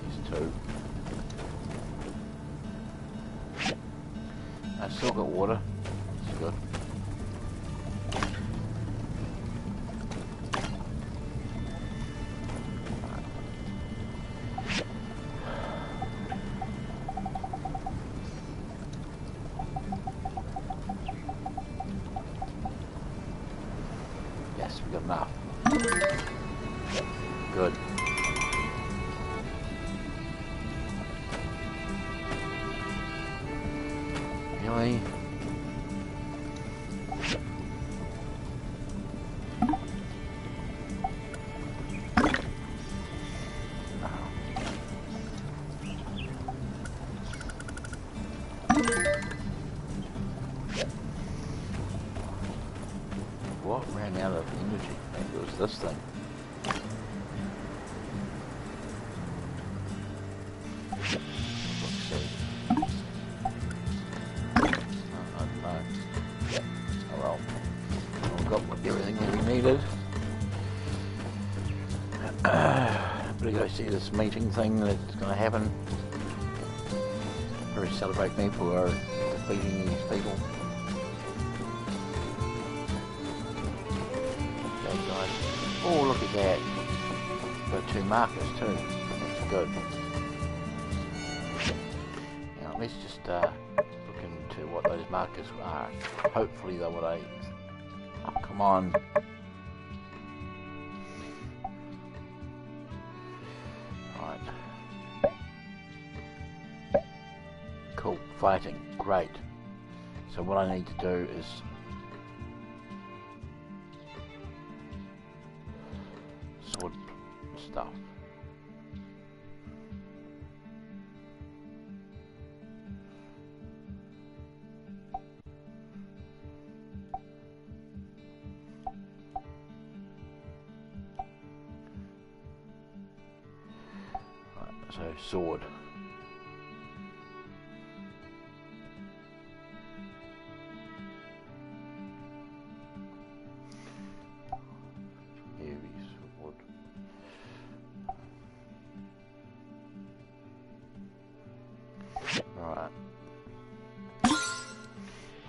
These two. I still got water. It's good. Yes, we got enough. Good. Really? What ran out of energy? Maybe it was this thing. Let's see. I don't know. Oh well. We've got everything that we needed. Better go see this meeting thing that's going to happen. Better celebrate me for defeating these people. Oh, look at that. Got two markers too. That's good. Now let's just look into what those markers are. Hopefully they would. Oh, come on. Right. Cool. Fighting. Great. So what I need to do is sword stuff. Right, so sword.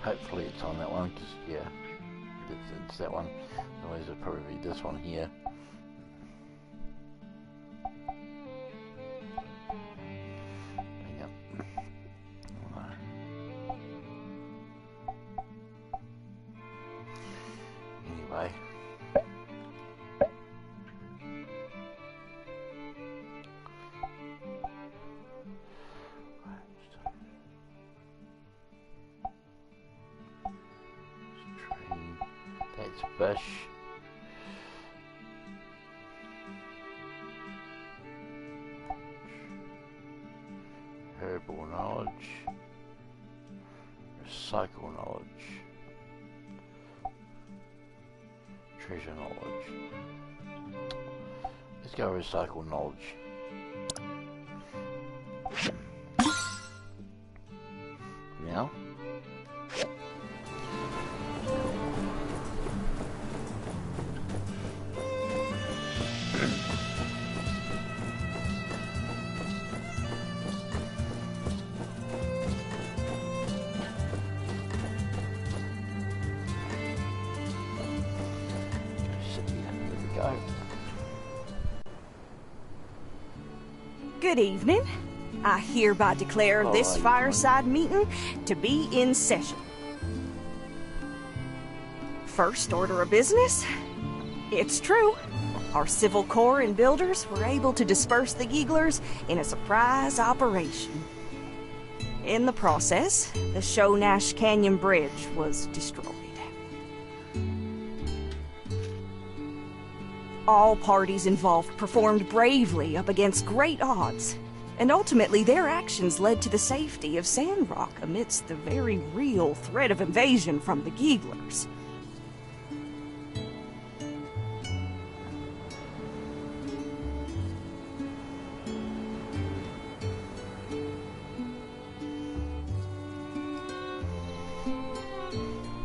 Hopefully it's on that one, because, yeah, it's that one. Otherwise it'll probably be this one here. Yep. Anyway. That's bush. Herbal knowledge. Recycle knowledge. Treasure knowledge. Let's go recycle knowledge. Now. Good evening. I hereby declare this fireside meeting to be in session. First order of business. It's true. Our civil corps and builders were able to disperse the Gieglers in a surprise operation. In the process, the Shonash Canyon Bridge was destroyed. All parties involved performed bravely up against great odds, and ultimately their actions led to the safety of Sandrock amidst the very real threat of invasion from the Gieglers.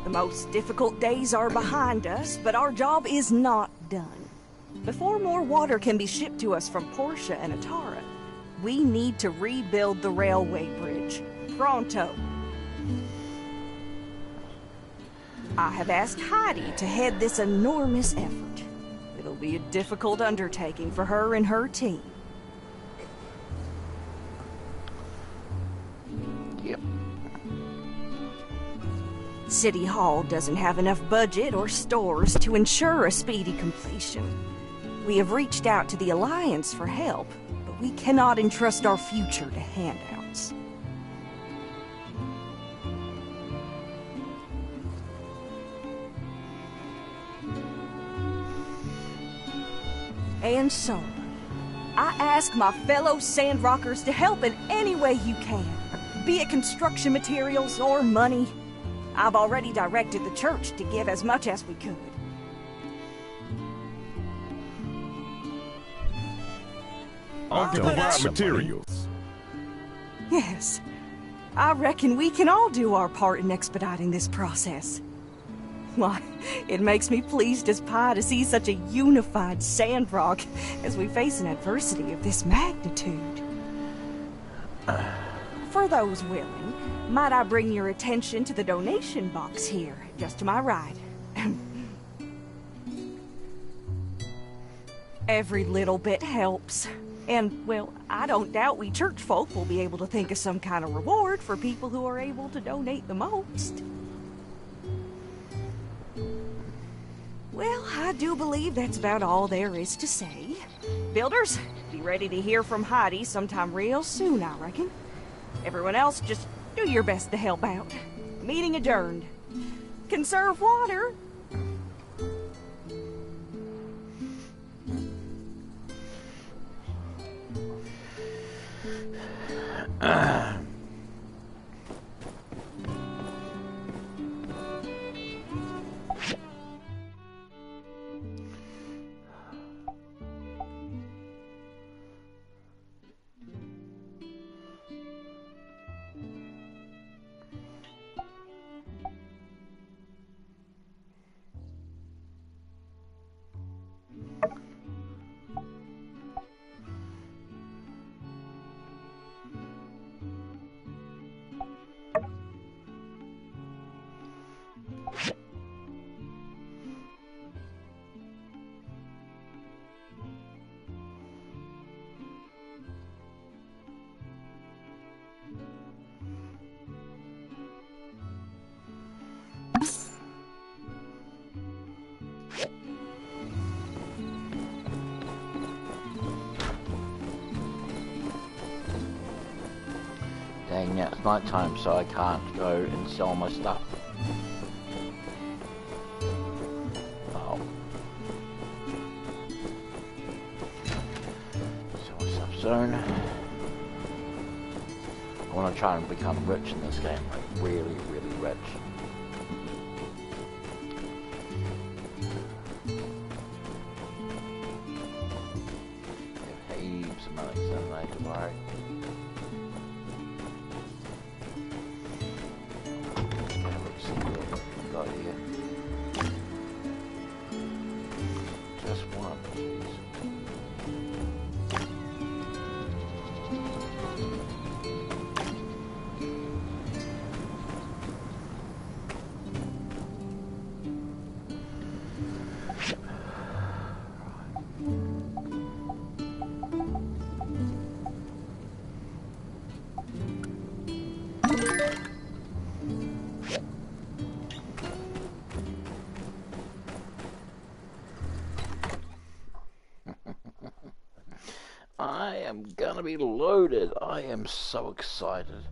The most difficult days are behind us, but our job is not done. Before more water can be shipped to us from Portia and Atara, we need to rebuild the railway bridge. Pronto. I have asked Heidi to head this enormous effort. It'll be a difficult undertaking for her and her team. Yep. City Hall doesn't have enough budget or stores to ensure a speedy completion. We have reached out to the Alliance for help, but we cannot entrust our future to handouts. And so, I ask my fellow Sandrockers to help in any way you can, be it construction materials or money. I've already directed the church to give as much as we could. I'll provide materials. Yes. I reckon we can all do our part in expediting this process. Why, it makes me pleased as pie to see such a unified Sandrock as we face an adversity of this magnitude. For those willing, might I bring your attention to the donation box here, just to my right. Every little bit helps. And, well, I don't doubt we church folk will be able to think of some kind of reward for people who are able to donate the most. Well, I do believe that's about all there is to say. Builders, be ready to hear from Heidi sometime real soon, I reckon. Everyone else, just do your best to help out. Meeting adjourned. Conserve water. Dang, now it's night time, so I can't go and sell my stuff. Oh. Sell my stuff soon. I want to try and become rich in this game, like really, really rich. Have heaps of money, so I don't have to worry. Let's see what we've got here. Just one, jeez. I am gonna be loaded. I am so excited.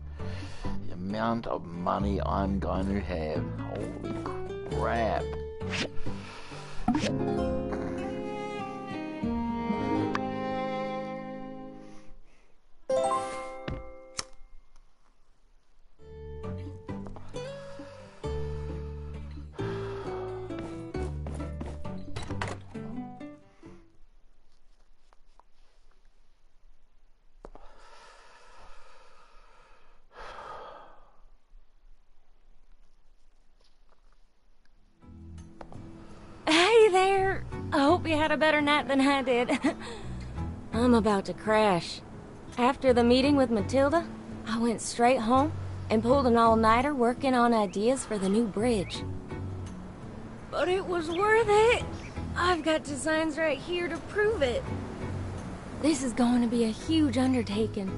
The amount of money I'm going to have. Holy crap. Hey there! I hope you had a better night than I did. I'm about to crash. After the meeting with Matilda, I went straight home and pulled an all-nighter working on ideas for the new bridge. But it was worth it! I've got designs right here to prove it. This is going to be a huge undertaking.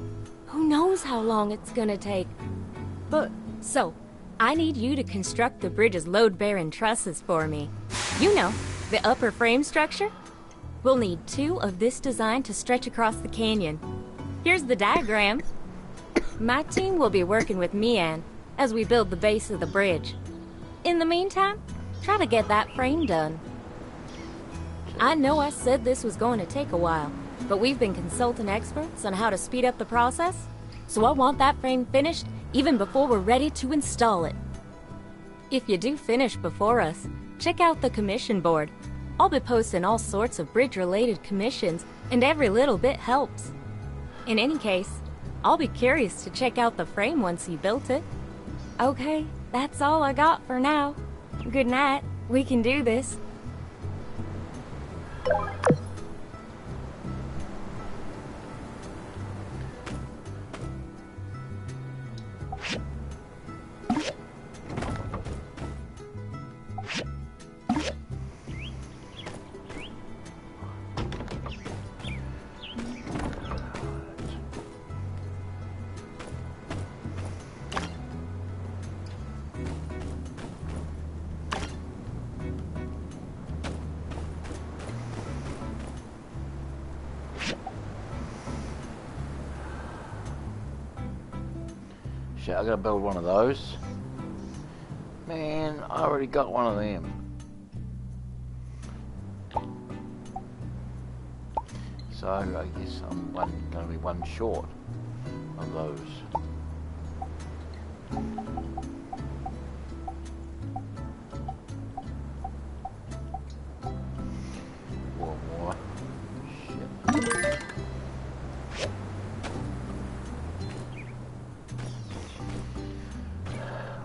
Who knows how long it's gonna take. So, I need you to construct the bridge's load-bearing trusses for me. You know, the upper frame structure? We'll need 2 of this design to stretch across the canyon. Here's the diagram. My team will be working with Mian as we build the base of the bridge. In the meantime, try to get that frame done. I know I said this was going to take a while, but we've been consulting experts on how to speed up the process, so I want that frame finished even before we're ready to install it. If you do finish before us, check out the commission board. I'll be posting all sorts of bridge-related commissions, and every little bit helps. In any case, I'll be curious to check out the frame once you built it. Okay, that's all I got for now. Good night. We can do this. Shit, I gotta build one of those. Man, I already got one of them. So I guess I'm gonna be one short of those. More. Shit.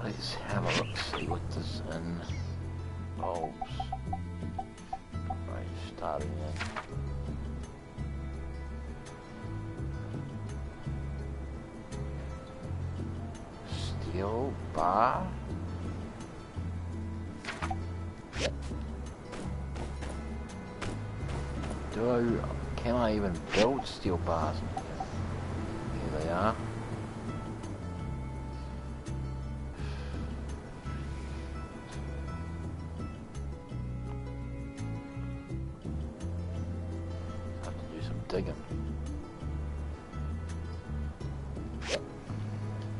Let's have a look, see what this in bulbs. Right, starting in. Steel bar. Can I even build steel bars? Here they are. Digging.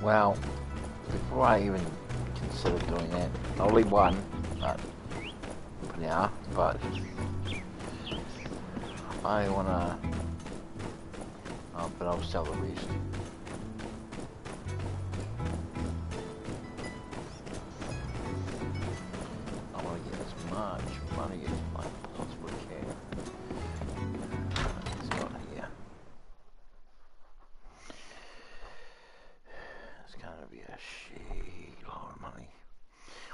Well, before I even consider doing that, only one, for now, but I wanna, but I'll sell the rest. I wanna get as much money as I possibly can. It's got here. It's gonna be a shit lot of money,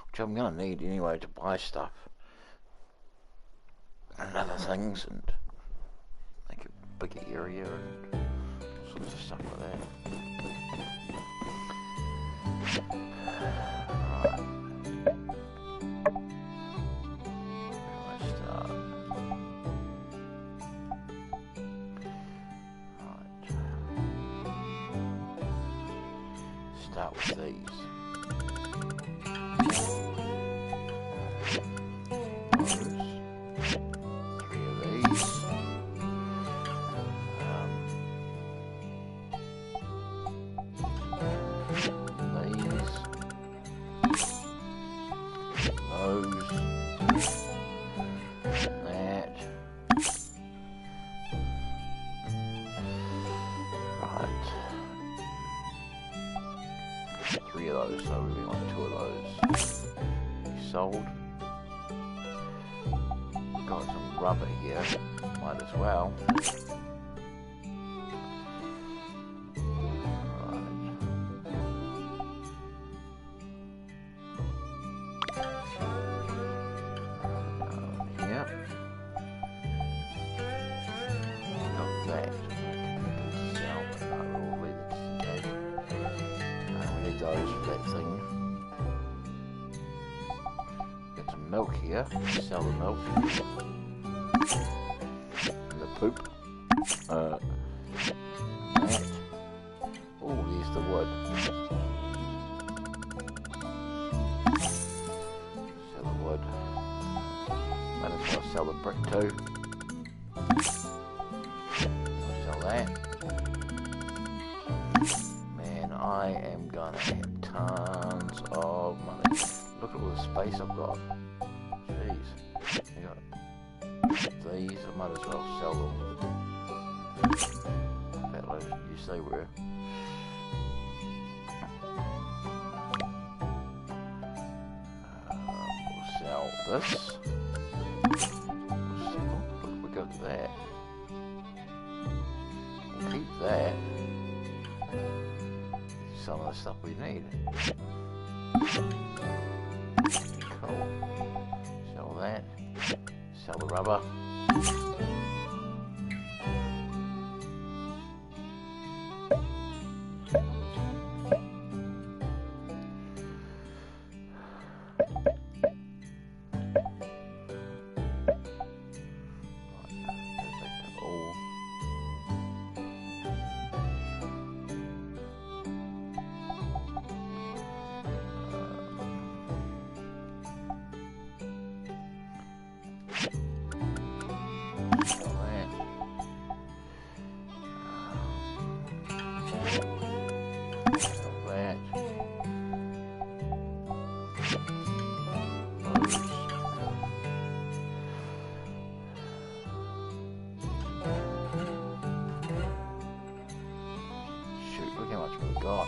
which I'm gonna need anyway to buy stuff and other things and make a bigger area and all sorts of stuff like that. Right. Where do I start? Right. Start with these. So we want 2 of those. Sold. Got some rubber here. Might as well. Right. Here. Got that. Sell. We need those for that thing. Get some milk here. Sell the milk. And the poop. That. Oh, there's the wood. Sell the wood. Might as well sell the brick too. Sell that. Man, I am gonna have tons of money. Look at all the space I've got. Jeez. I got these, I might as well sell them. About like you say were. We'll sell this. Look, we got that. We'll keep that. Some of the stuff we need. Cool. Sell that. Sell the rubber. God.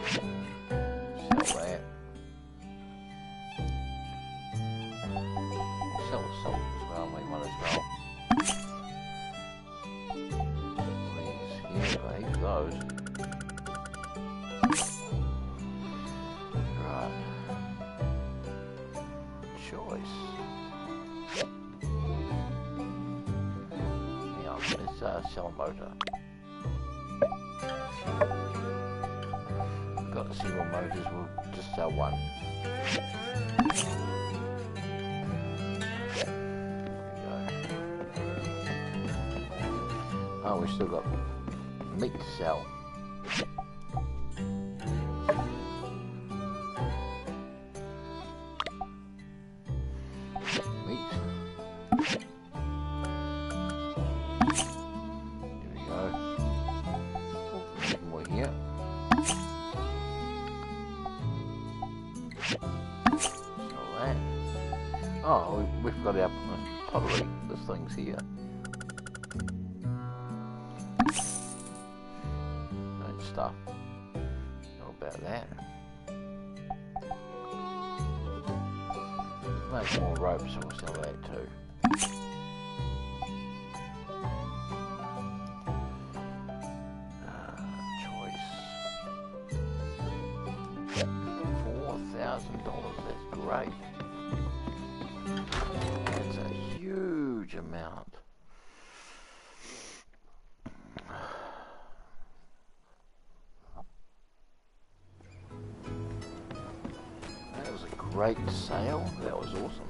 Sell that. Sell the salt as well, we might as well. These here, I hate those. Right. Choice. Yeah, let's sell a motor. Got single motors, we'll just sell one. There we go. Oh, we still got meat to sell. Meat. Here we go. Oh, more here. Oh, we've got our pottery. This thing's here. And stuff. How about that? Make more ropes, so we'll sell that too. Choice. $4,000. That's great. That's a huge amount. That was a great sale. That was awesome.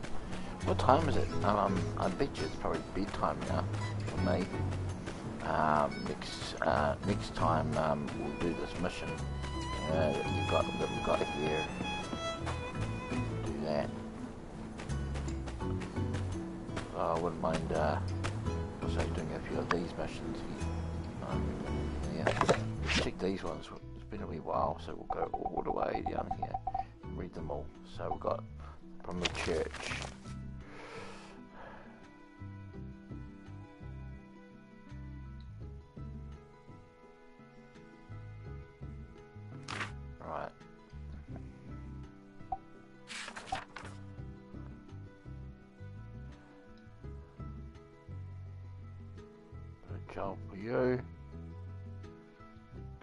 What time is it? I bet you it's probably bedtime now for me. Next time we'll do this mission that we've got here. Do that. I wouldn't mind also doing a few of these missions. Yeah, check these ones. It's been a wee while, so we'll go all the way down here and read them all. So we've got from the church. Right. Good job for you.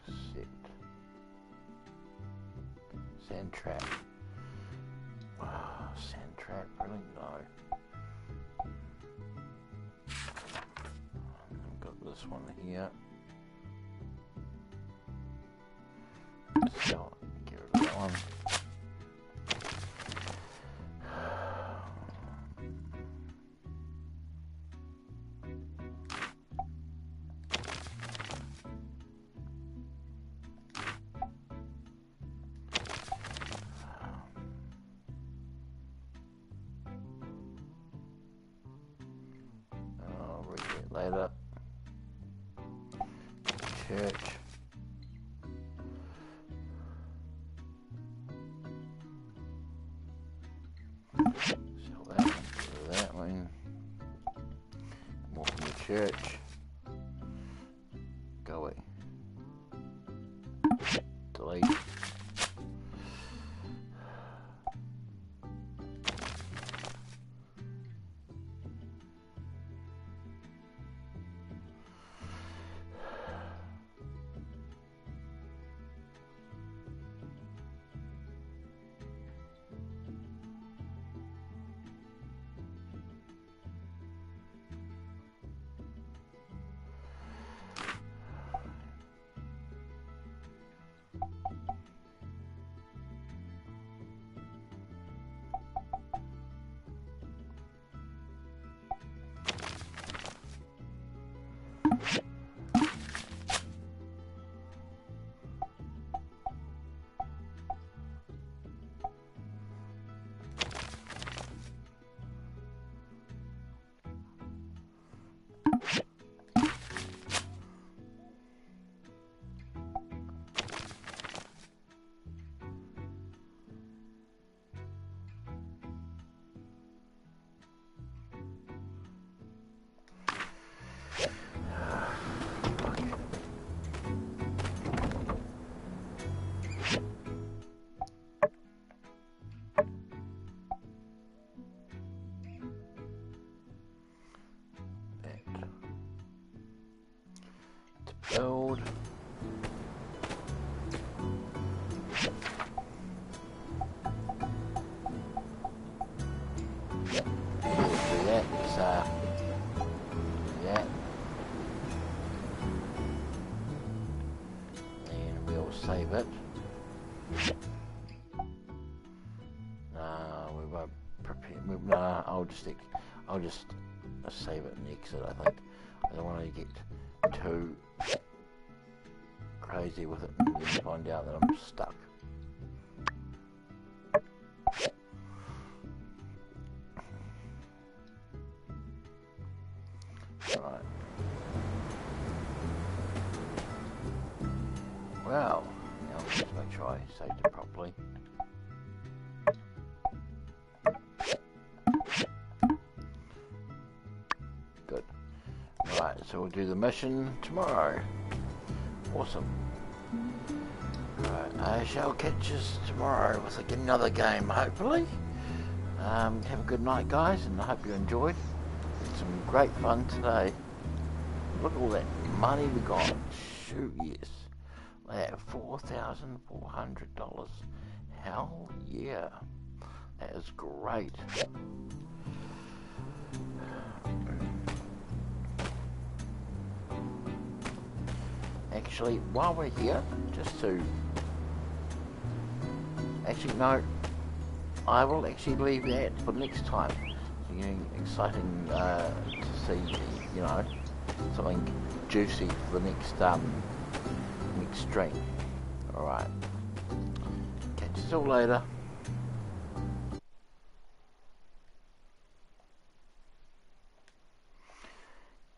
Accept. Sand trap. Sand trap, really? No. I've got this one here. So, get rid of that one. I'll read it later. Church. Sell that one, do that one. More from the church. Go away. Delete. Build. Do that. And we'll save it. We won't prepare. I'll just save it and exit. I think I don't want to get too crazy with it and then find out that I'm stuck. Right. Wow. Now let's just make sure I saved it properly. So we'll do the mission tomorrow. Awesome. Right, I shall catch us tomorrow with another game, hopefully. Have a good night, guys, and I hope you enjoyed. Some great fun today. Look at all that money we got. Shoot, yes. That $4,400. Hell yeah. That is great. Actually, while we're here, just to... Actually, no. I will actually leave that for next time. It's getting exciting to see, you know, something juicy for the next stream. Alright. Catch you all later.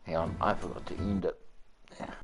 Hang on, I forgot to end it.